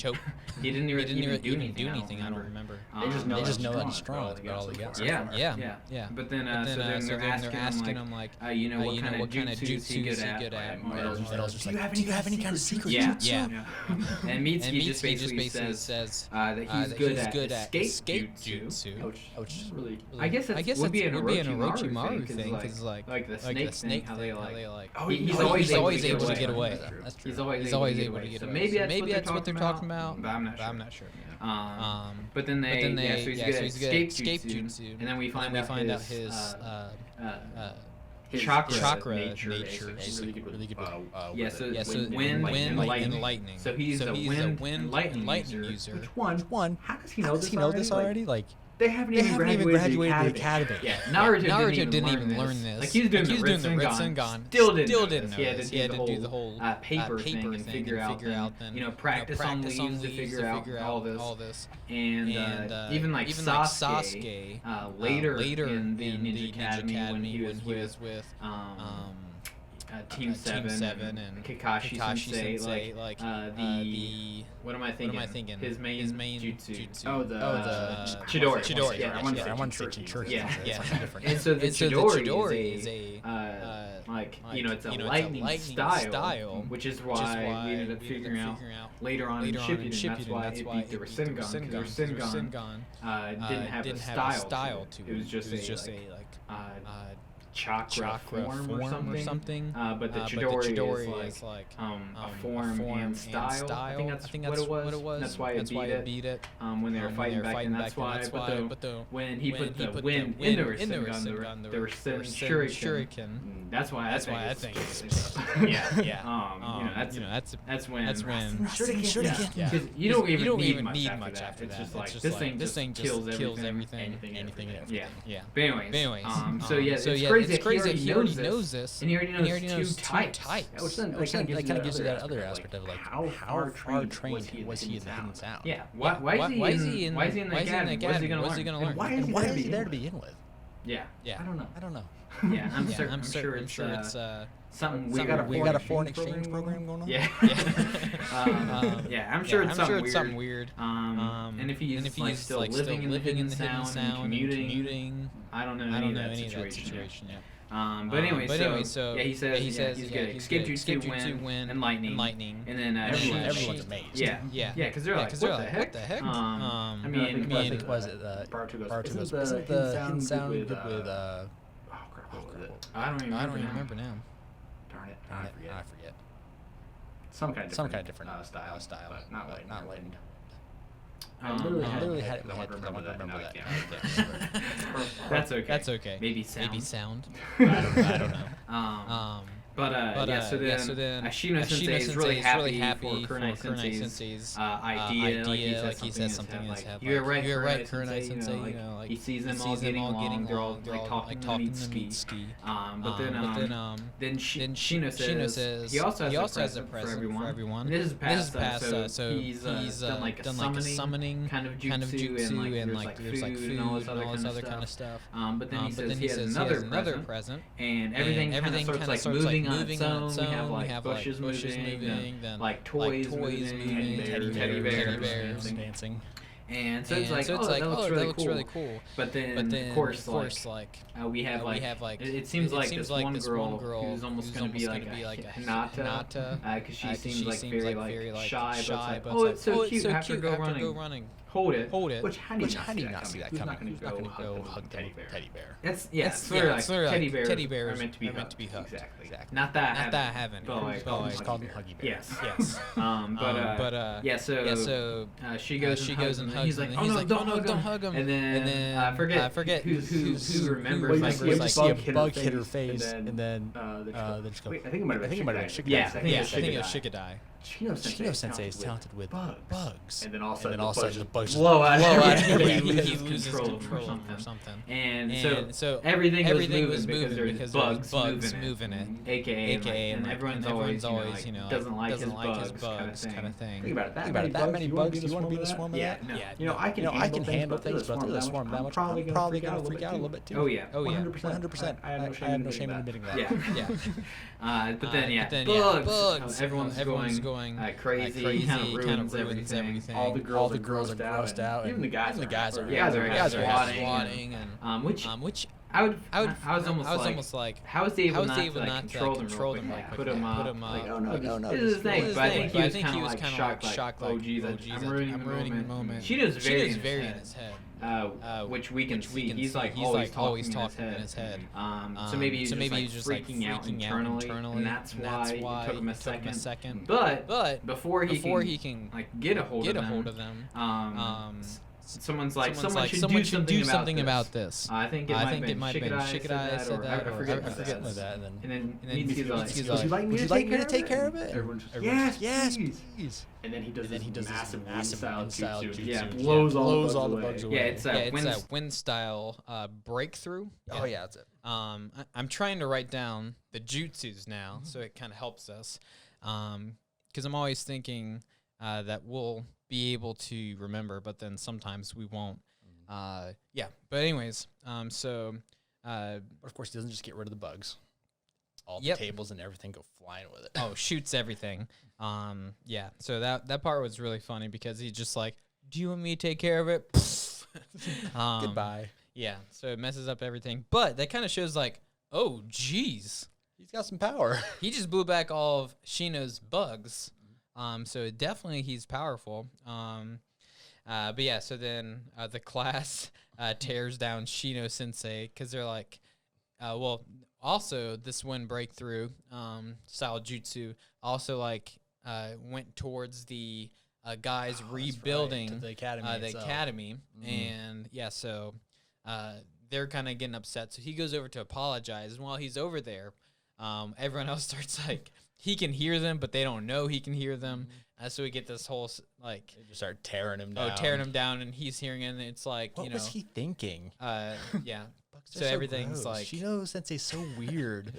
He didn't even do anything. I don't remember. They just know that he's strong. That's about all he got. Yeah. But then they're asking him like, what kind of jutsu is he good at? Metal's just like, do you have any kind of secret jutsu? Yeah. And Mitsuki just basically says that he's good at escape jutsu. Which is really, I guess it would be an Orochimaru thing because like the snake thing, how they like. Oh, he's always able to get away. That's true. He's always able to get away. So maybe that's what they're talking about. But I'm not sure. But then so he's good at escape jutsu, and then we find out his chakra nature is really good. So wind and lightning. So he's a wind and lightning user. Which one? How does he know this already? Like They haven't even graduated the academy. Yeah, Naruto didn't even learn this. Like he was doing the Ritsengan. Still didn't know He this. had to do the whole paper thing and figure out then, practice on leaves to figure out all this. And even like Sasuke, later in the Ninja Academy when he was with Team 7 and Kakashi Sensei, like the what am I thinking? His main jutsu. Oh, the Chidori. Yeah, I want to say Chidori. Yeah. And so the Chidori is a it's a lightning style, which is why we ended up figuring out later on in Shippuden. That's why it beat the Rasengan, because Rasengan didn't have a style to it. It was just a chakra form or something. But the Chidori is like a form and style. I think that's what it was. That's why it beat it when they were fighting back, and that's why. But when he put the wind in the Rasengan, the Shuriken. That's why I think it's that's when Shuriken. Because you don't even need much after that. It's just like this thing just kills everything. Anything. Yeah. But anyways, so it's crazy that he already knows this, and he already knows two types. Which then kind of gives you that other aspect of like how far trained was he in the Hidden Sound? Yeah. Why is he in the academy? What is he gonna learn? And why is he there to begin with? Yeah. I don't know. Yeah, I'm sure it's something weird. We got a foreign exchange program going on. Yeah. I'm sure it's something weird. And if he's still living in the Hidden Sound and commuting, I don't know any of that situation yet. But anyway, so he says he's good at escape jutsu, wind, and lightning, and then everyone's amazed. Yeah, because they're like, what the heck? I think was it Boruto goes, isn't the Hidden Sound good with I don't even remember now. Darn it, I forget. Some kind of different style, but not lightning. I literally had it in my head. I want to remember that. That's okay. Maybe sound. I don't know. So then Ashino Sensei is really happy for Kurenai Sensei's idea. Like he says something in his head. You're right, Kurenai Sensei. He sees them all getting along. They're all talking to Mitsuki. But then Shino says he also has a present for everyone. This is past, so he's done like a summoning kind of jutsu, and like there's like food and all this other kind of stuff. But then he says he has another present, and everything kind of starts like moving on its own. We have bushes moving, then like toys moving, teddy bears dancing. And so it's like, that looks really cool. But then of course, like we have like it seems like this one girl who's almost going to be like a Hinata, because she seems like very like shy, but it's so cute. After go running. Hold it. Which how do you not see that coming? Who's not going to go hug teddy bear? That's like teddy bears are meant to be hugged. Exactly. Not that having. But like called them Huggy Bears. Yes. So she goes and hugs him. He's like, don't hug him. And then I forget who remembers like you see a bug hit her face, and then just go. I think it might have been Shikadai. Yeah, I think it was Shikadai. Chino Sensei is talented with bugs. And then all of a sudden the bugs blow out. He loses control or something. And so everything was moving because bugs moving it. AKA and everyone's always doesn't like his bugs kind of thing. Think about it. That many bugs? Do you want to be the swarm of that? Yeah. I can handle things, but through the swarm that much, I'm probably going to freak out a little bit too. Oh yeah. 100%. I have no shame in admitting that. Yeah. But then bugs. Everyone's going crazy, kind of ruins everything. All the girls are grossed out. Even the guys are swatting, and which I was almost like, how is he able not to control them? Like put him like, oh no, this is his thing. But I think he was kind of like shocked, like, oh geez, I'm ruining the moment. Shino's very in his head. Which we can see. He's like always talking in his head. So maybe he's just freaking out internally, and that's why it took him a second. But before he can like get a hold of them, someone should do something about this. I think it might have been Shikadai said that, or I forget that. And then Mitsuki's like, would you like me to take care of it? Yes, please. And then he does this massive wind style jutsu. Yeah, blows all the bugs away. Yeah, it's that wind style breakthrough. Oh yeah, that's it. I'm trying to write down the jutsus now, so it kind of helps us. Because I'm always thinking that we'll be able to remember, but then sometimes we won't. But anyways, but of course he doesn't just get rid of the bugs. All the tables and everything go flying with it. Oh, shoots everything. So that part was really funny because he's just like, do you want me to take care of it? Goodbye. Yeah, so it messes up everything. But that kind of shows like, oh, geez. He's got some power. He just blew back all of Shino's bugs. So definitely he's powerful. So then the class tears down Shino Sensei because they're like, also this wind breakthrough style jutsu also like went towards the guys rebuilding the academy. And so they're kind of getting upset. So he goes over to apologize, and while he's over there, everyone else starts like, he can hear them, but they don't know he can hear them. So we get this whole like, they just start tearing him down. Tearing him down, and he's hearing it, and it's like, what was he thinking? So everything's gross. like, Shino Sensei's so weird.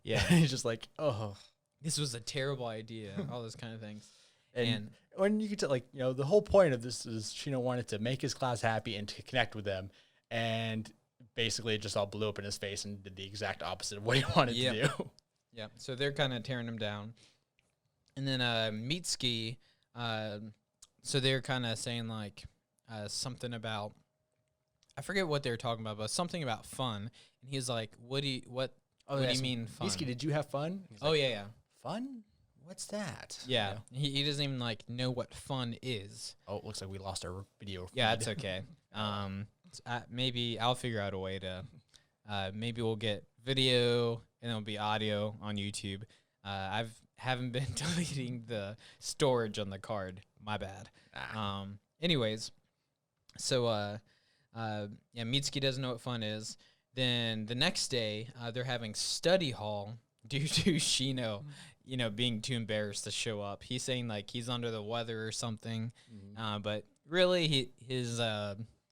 He's just like, oh, this was a terrible idea. All those kind of things. And when you get to like, the whole point of this is Shino wanted to make his class happy and to connect with them, and basically it just all blew up in his face and did the exact opposite of what he wanted to do. Yeah, so they're kind of tearing him down. And then Mitsuki, so they're kind of saying like something about, I forget what they were talking about, but something about fun. And he's like, what do you mean fun? Mitsuki, did you have fun? Yeah. Fun? What's that? Yeah, he doesn't even like know what fun is. Oh, it looks like we lost our video feed. Yeah, it's okay. Maybe I'll figure out a way to, maybe we'll get video and it'll be audio on YouTube. Haven't been deleting the storage on the card. My bad. Anyways, so Mitsuki doesn't know what fun is. Then the next day, they're having study hall due to Shino, being too embarrassed to show up. He's saying like he's under the weather or something, but really his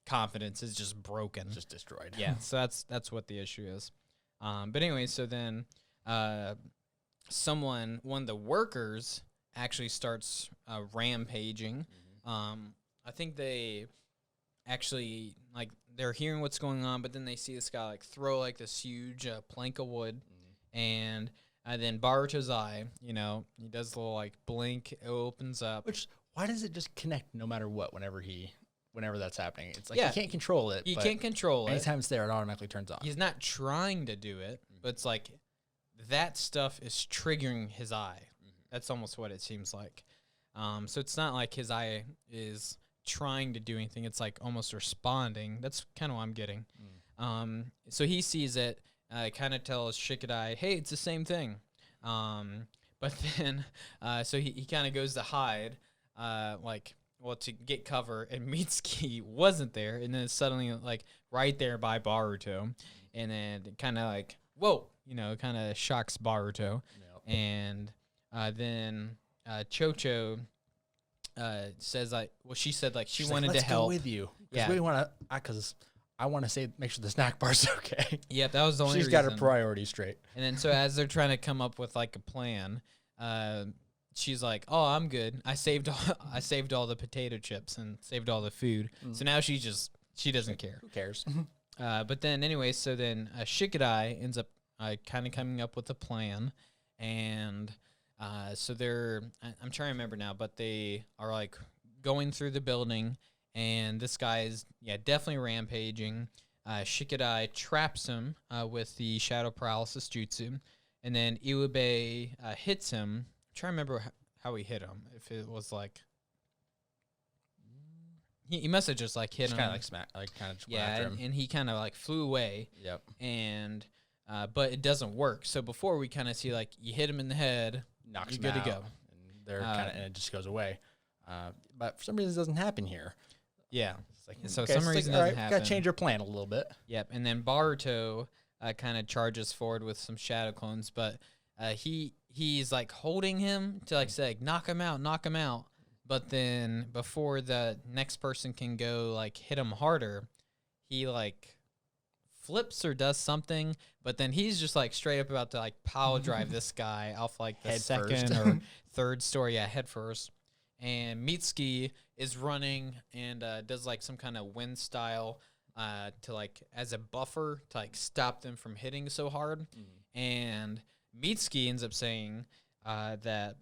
confidence is just broken, just destroyed. Yeah, so that's what the issue is. But anyway, so then one of the workers actually starts rampaging. I think they actually like they're hearing what's going on, but then they see this guy like throw like this huge plank of wood, and then Boruto's eye, he does a little like blink, it opens up. Why does it just connect no matter what whenever he whenever that's happening. It's like he can't control it. He can't control it. Anytime it's there, it automatically turns off. He's not trying to do it, but it's like that stuff is triggering his eye. That's almost what it seems like. So it's not like his eye is trying to do anything. It's like almost responding. That's kind of what I'm getting. So he sees it, kind of tells Shikadai, hey, it's the same thing. But then, so he kind of goes to hide, to get cover, and Mitsuki wasn't there, and then suddenly, like, right there by Boruto, and then kind of like, whoa, kind of shocks Boruto. Yep. And then Chocho says, like, well, she said, like, she wanted to help. Let's go with you. Yeah. Because I want to make sure the snack bar's okay. Yep, that was the only reason. She's got her priorities straight. And then so as they're trying to come up with, like, a plan, she's like, "Oh, I'm good. I saved all the potato chips and saved all the food." So now she doesn't care. Who cares? But then anyway, so then Shikadai ends up kind of coming up with a plan, and so I'm trying to remember now, but they are like going through the building, and this guy is definitely rampaging. Shikadai traps him with the shadow paralysis jutsu, and then CUWB hits him. I'm trying to remember how he hit him. If it was like he must have just like hit him, kind of like smack, like kind of just went after him. And he kind of like flew away. Yep. And but it doesn't work. So before we kind of see like you hit him in the head, knocks you're him good out, to go. And they're and it just goes away. But for some reason, it doesn't happen here. Yeah. It's like, so some reason it doesn't happen. Got to change your plan a little bit. Yep. And then Boruto kind of charges forward with some shadow clones, but he's like holding him to like say like, knock him out. But then before the next person can go like hit him harder, he like flips or does something, but then he's just like straight up about to like power drive this guy off like the head second first. or third story, head first. And Mitsuki is running and does like some kind of wind style to like as a buffer to like stop them from hitting so hard. And Mitsuki ends up saying that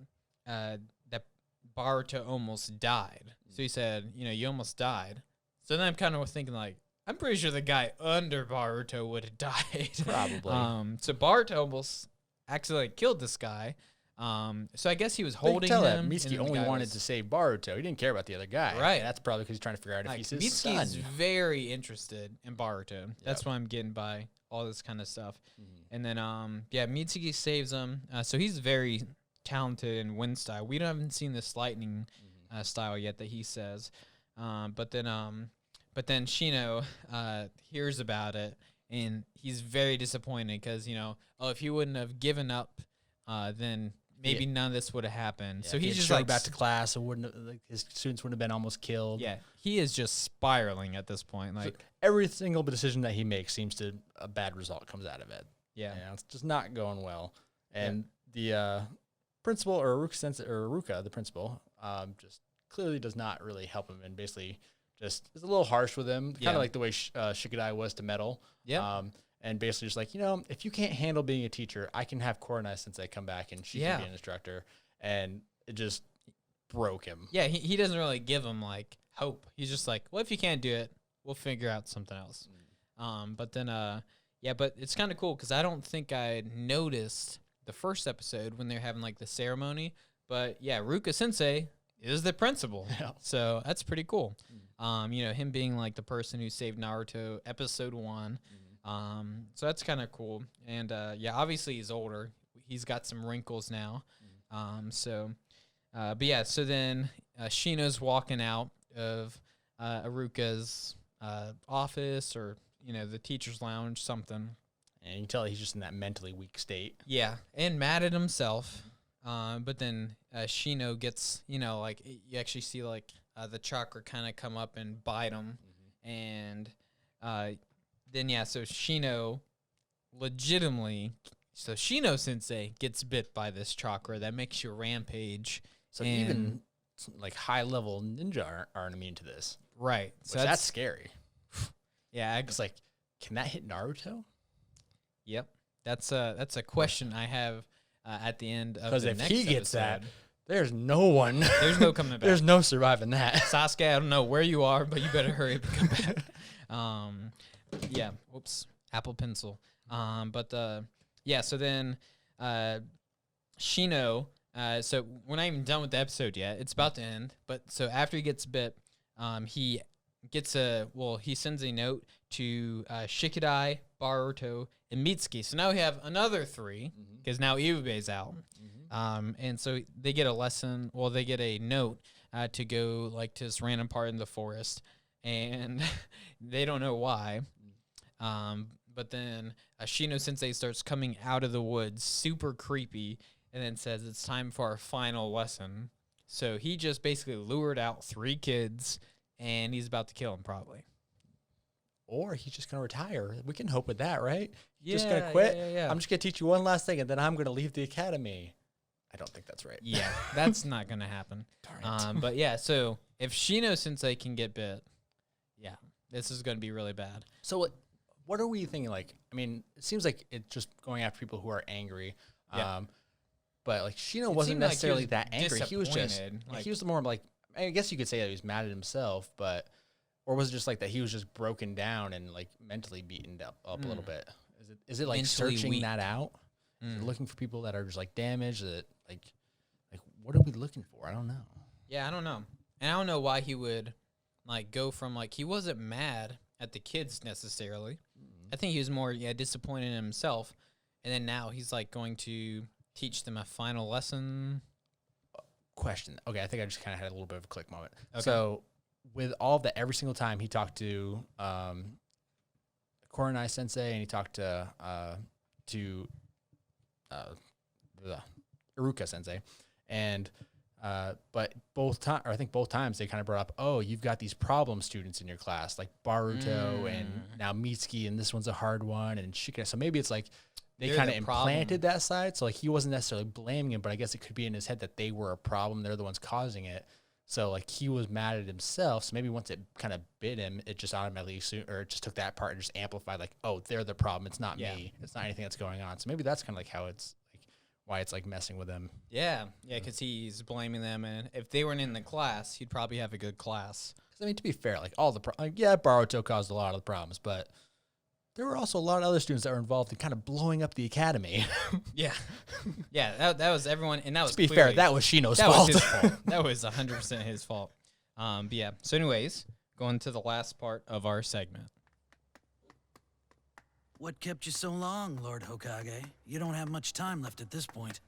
Boruto almost died. So he said, you almost died. So then I'm kind of thinking like, I'm pretty sure the guy under Boruto would have died. Probably. So Boruto almost accidentally killed this guy. So I guess he was holding him. That Mitsuki only wanted to save Baruto. He didn't care about the other guy. Right. That's probably because he's trying to figure out if he's his Mitsuki is son. very interested in Baruto. That's what I'm getting by all this kind of stuff. And then, Mitsuki saves him. So he's very talented in wind style. We haven't seen this lightning style yet that he says. But then Shino hears about it, and he's very disappointed because, if he wouldn't have given up, then maybe none of this would have happened. Yeah, so he's just like back to class, his students wouldn't have been almost killed. Yeah, he is just spiraling at this point. Like so every single decision that he makes seems to a bad result comes out of it. Yeah, it's just not going well. And the principal or Aruka, the principal, just clearly does not really help him, and basically just is a little harsh with him, kind of like the way Shikadai was to Metal. Yeah. And basically just like, if you can't handle being a teacher, I can have Korona since they come back and she can be an instructor. And it just broke him. Yeah, he doesn't really give him, like, hope. He's just like, well, if you can't do it, we'll figure out something else. But then, but it's kind of cool because I don't think I noticed the first episode when they're having, like, the ceremony. But, yeah, Ruka Sensei is the principal. Yeah. So that's pretty cool. Him being, like, the person who saved Naruto episode 1. So that's kind of cool. And, obviously he's older. He's got some wrinkles now. So then Shino's walking out of Aruka's office or, the teacher's lounge, something. And you can tell he's just in that mentally weak state. Yeah, and mad at himself. But then Shino gets, you actually see, like, the chakra kind of come up and bite him. And then, so Shino Shino-sensei gets bit by this chakra that makes you rampage. So even, like, high-level ninja aren't immune to this. Right. So that's scary. Yeah. It's like, can that hit Naruto? Yep. That's a question I have at the end of the next episode. Because if he gets that, There's no one. There's no coming back. There's no surviving that. Sasuke, I don't know where you are, but you better hurry up and come back. Yeah. Whoops. Apple Pencil. So then Shino, so we're not even done with the episode yet. It's about to end. But so after he gets bit, he sends a note to Shikidai, Boruto, and Mitsuki. So now we have another 3 because now CUWB out. And so they get a lesson. Well, they get a note to go like to this random part in the forest, and they don't know why. But then Shino Sensei starts coming out of the woods, super creepy, and then says it's time for our final lesson. So he just basically lured out 3 kids, and he's about to kill them probably. Or he's just going to retire. We can hope with that, right? Just going to quit? Yeah. I'm just going to teach you one last thing, and then I'm going to leave the academy. I don't think that's right. Yeah, that's not going to happen. Darn it. But yeah, so if Shino Sensei can get bit, yeah, this is going to be really bad. So what are we thinking? Like, I mean, it seems like it's just going after people who are angry. Yeah. But like Shino wasn't necessarily like that angry. He was just he was more like, I guess you could say that he was mad at himself, but or was it just like that he was just broken down and like mentally beaten up a little bit? Is it like mentally searching weak. That out? Is it looking for people that are just like damaged? That like what are we looking for? I don't know. Yeah, I don't know, and I don't know why he would like go from like he wasn't mad at the kids necessarily. I think he was more disappointed in himself, and then now he's like going to teach them a final lesson. Question. Okay, I think I just kind of had a little bit of a click moment. Okay. So with all of that, every single time he talked to Koronai Sensei and he talked to Iruka Sensei, and but both times they kind of brought up, oh, you've got these problem students in your class like Boruto and now Mitsuki, and this one's a hard one, and Shikidai. So maybe it's like they kind of implanted that side. So like he wasn't necessarily blaming him, but I guess it could be in his head that they were a problem. They're the ones causing it. So like he was mad at himself. So maybe once it kind of bit him, it just automatically or it just took that part and just amplified like, oh, they're the problem. It's not me. It's not anything that's going on. So maybe that's kind of like how it's like why it's like messing with him. Yeah, because he's blaming them, and if they weren't in the class, he'd probably have a good class. I mean, to be fair, like all the Boruto caused a lot of the problems, but there were also a lot of other students that were involved in kind of blowing up the academy. Yeah, that was everyone, and that was. To be fair, that was Shino's fault. That was his fault. That was 100% his fault. But yeah. So, anyways, going to the last part of our segment. What kept you so long, Lord Hokage? You don't have much time left at this point.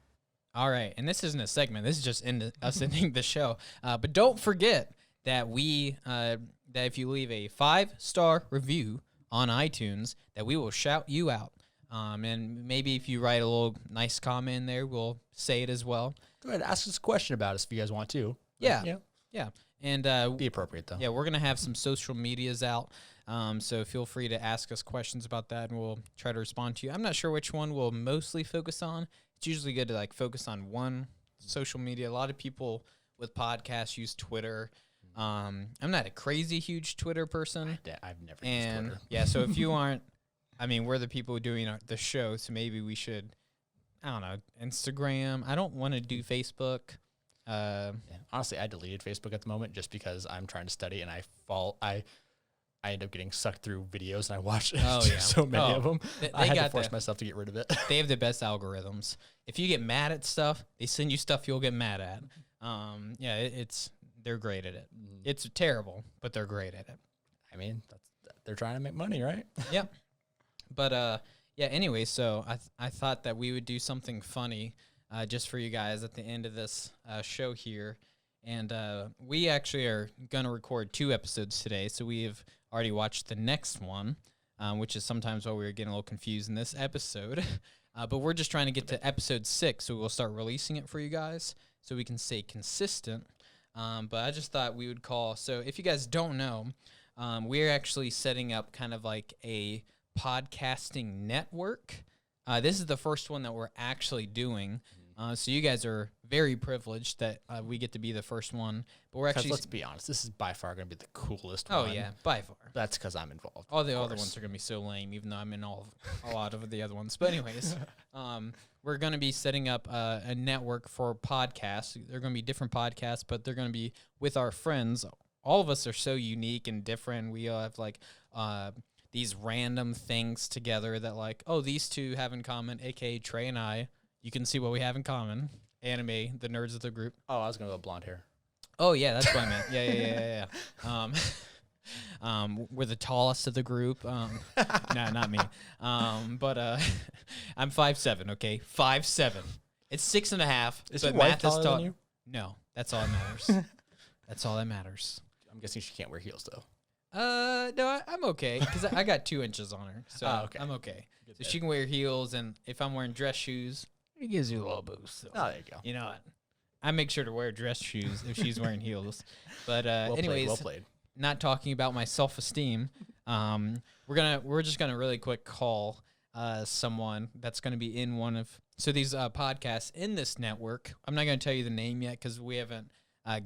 All right, and this isn't a segment. This is just us ending the show. But don't forget that that if you leave a 5-star review on iTunes, that we will shout you out. And maybe if you write a little nice comment in there, we'll say it as well. Go ahead, ask us a question about us if you guys want to. Yeah. And be appropriate though. Yeah, we're gonna have some social medias out. So feel free to ask us questions about that, and we'll try to respond to you. I'm not sure which one we'll mostly focus on. It's usually good to like focus on one social media. A lot of people with podcasts use Twitter. I'm not a crazy huge Twitter person. I've never used Twitter. Yeah, so if you aren't, I mean, we're the people doing the show, so maybe we should, I don't know, Instagram. I don't want to do Facebook. Honestly, I deleted Facebook at the moment just because I'm trying to study and I end up getting sucked through videos and I watch so many of them. I had to force myself to get rid of it. They have the best algorithms. If you get mad at stuff, they send you stuff you'll get mad at. They're great at it. It's terrible, but they're great at it. I mean, they're trying to make money, right? Yep. But anyway, so I thought that we would do something funny just for you guys at the end of this show here. And we actually are going to record 2 episodes today, so we have already watched the next one, which is sometimes why we were getting a little confused in this episode. But we're just trying to get to episode 6, so we'll start releasing it for you guys so we can stay consistent. But I just thought we would call. So if you guys don't know, we're actually setting up kind of like a podcasting network. This is the first one that we're actually doing. So you guys are very privileged that we get to be the first one. But we're actually, let's be honest, this is by far going to be the coolest one. Oh yeah, by far. That's because I'm involved. All the other ones are going to be so lame, even though I'm in a lot of the other ones. But anyways, we're going to be setting up a network for podcasts. They're going to be different podcasts, but they're going to be with our friends. All of us are so unique and different. We all have like these random things together that like, oh, these two have in common, aka Trey and I. You can see what we have in common. Anime, the nerds of the group. Oh, I was going to go blonde hair. Oh, yeah, that's what I meant. Yeah. We're the tallest of the group. No, not me. But I'm 5'7", okay? 5'7". It's 6.5. Is your wife taller than you? No, that's all that matters. That's all that matters. I'm guessing she can't wear heels, though. No, I'm okay, because I got 2 inches on her, so okay. I'm okay. So she can wear heels, and if I'm wearing dress shoes, it gives you a little boost. So. Oh, there you go. You know what? I make sure to wear dress shoes if she's wearing heels. But anyways, well played. Not talking about my self-esteem. We're just gonna really quick call someone that's gonna be in one of these podcasts in this network. I'm not gonna tell you the name yet because we haven't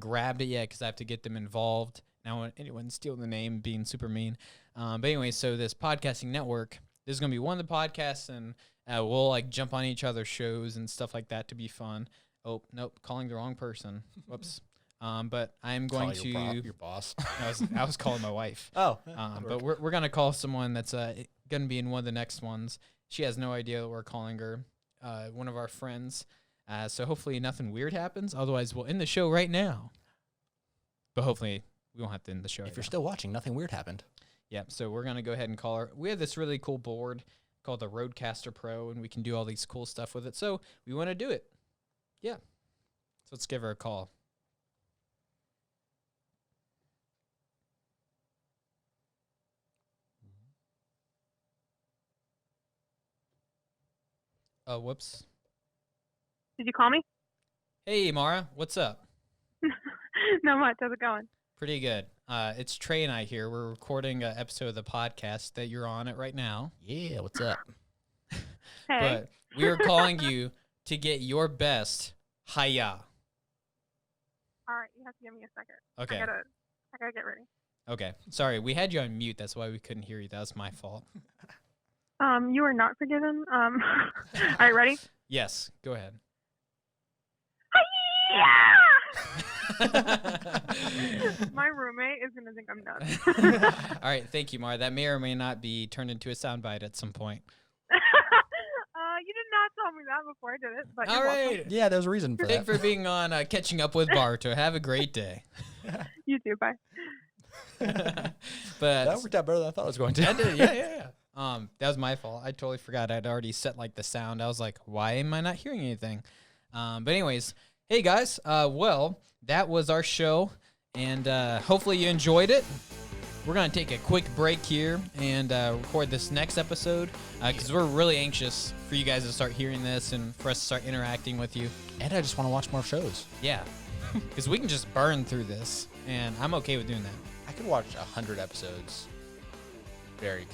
grabbed it yet because I have to get them involved. Now anyone stealing the name, being super mean. But anyway, so this podcasting network, this is gonna be one of the podcasts, and we'll like jump on each other's shows and stuff like that to be fun. Oh, nope, calling the wrong person. Whoops. But I'm going to your boss. I was calling my wife. Oh. But we're gonna call someone that's gonna be in one of the next ones. She has no idea that we're calling her. One of our friends. So hopefully nothing weird happens. Otherwise, we'll end the show right now. But hopefully we won't have to end the show. If you're still watching, nothing weird happened. Yeah. So we're gonna go ahead and call her. We have this really cool board called the Rodecaster Pro, and we can do all these cool stuff with it. So we want to do it. Yeah. So let's give her a call. Whoops. Did you call me? Hey, Mara. What's up? Not much. How's it going? Pretty good. It's Trey and I here. We're recording an episode of the podcast that you're on it right now. Yeah, what's up? Hey. But we were calling you to get your best hiya. All right, you have to give me a second. Okay. I gotta get ready. Okay. Sorry, we had you on mute. That's why we couldn't hear you. That was my fault. You are not forgiven. All right, ready? Yes. Go ahead. My roommate is gonna think I'm nuts. All right. Thank you, Mara. That may or may not be turned into a soundbite at some point. You did not tell me that before I did it. But all right. welcome. Yeah, there's a reason for that. Thanks for being on Catching Up with Boruto. Have a great day. You too. Bye. But that worked out better than I thought it was going to. That did, yeah. That was my fault. I totally forgot. I'd already set like the sound. I was like, why am I not hearing anything? But anyways, hey guys. Well, that was our show, and hopefully you enjoyed it. We're going to take a quick break here and record this next episode because we're really anxious for you guys to start hearing this and for us to start interacting with you. And I just want to watch more shows. Yeah, because we can just burn through this, and I'm okay with doing that. I could watch 100 episodes very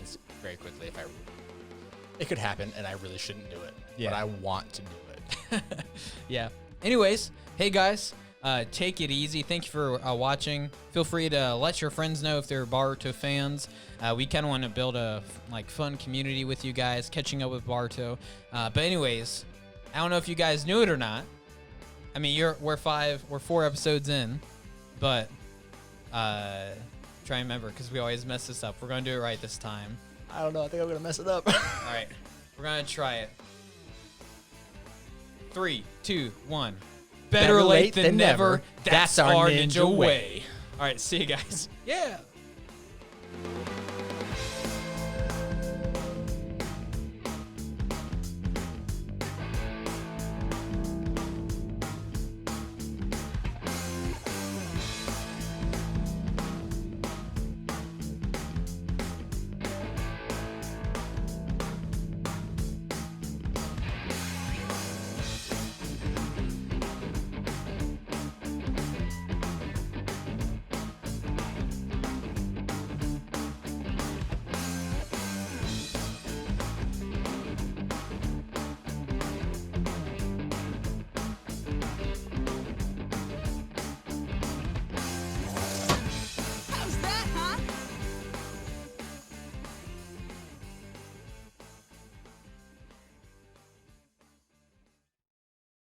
quickly if it could happen, and I really shouldn't do it. Yeah. But I want to do it. Yeah. Anyways, hey guys. Take it easy. Thank you for watching. Feel free to let your friends know if they're Boruto fans. We kind of want to build a fun community with you guys, catching up with Boruto. But anyways, I don't know if you guys knew it or not. I mean, we're 4 episodes in, but try and remember because we always mess this up. We're gonna do it right this time. I don't know. I think I'm gonna mess it up. All right, we're gonna try it. 3, 2, 1. Better late than never. That's our ninja way. All right, see you guys. Yeah.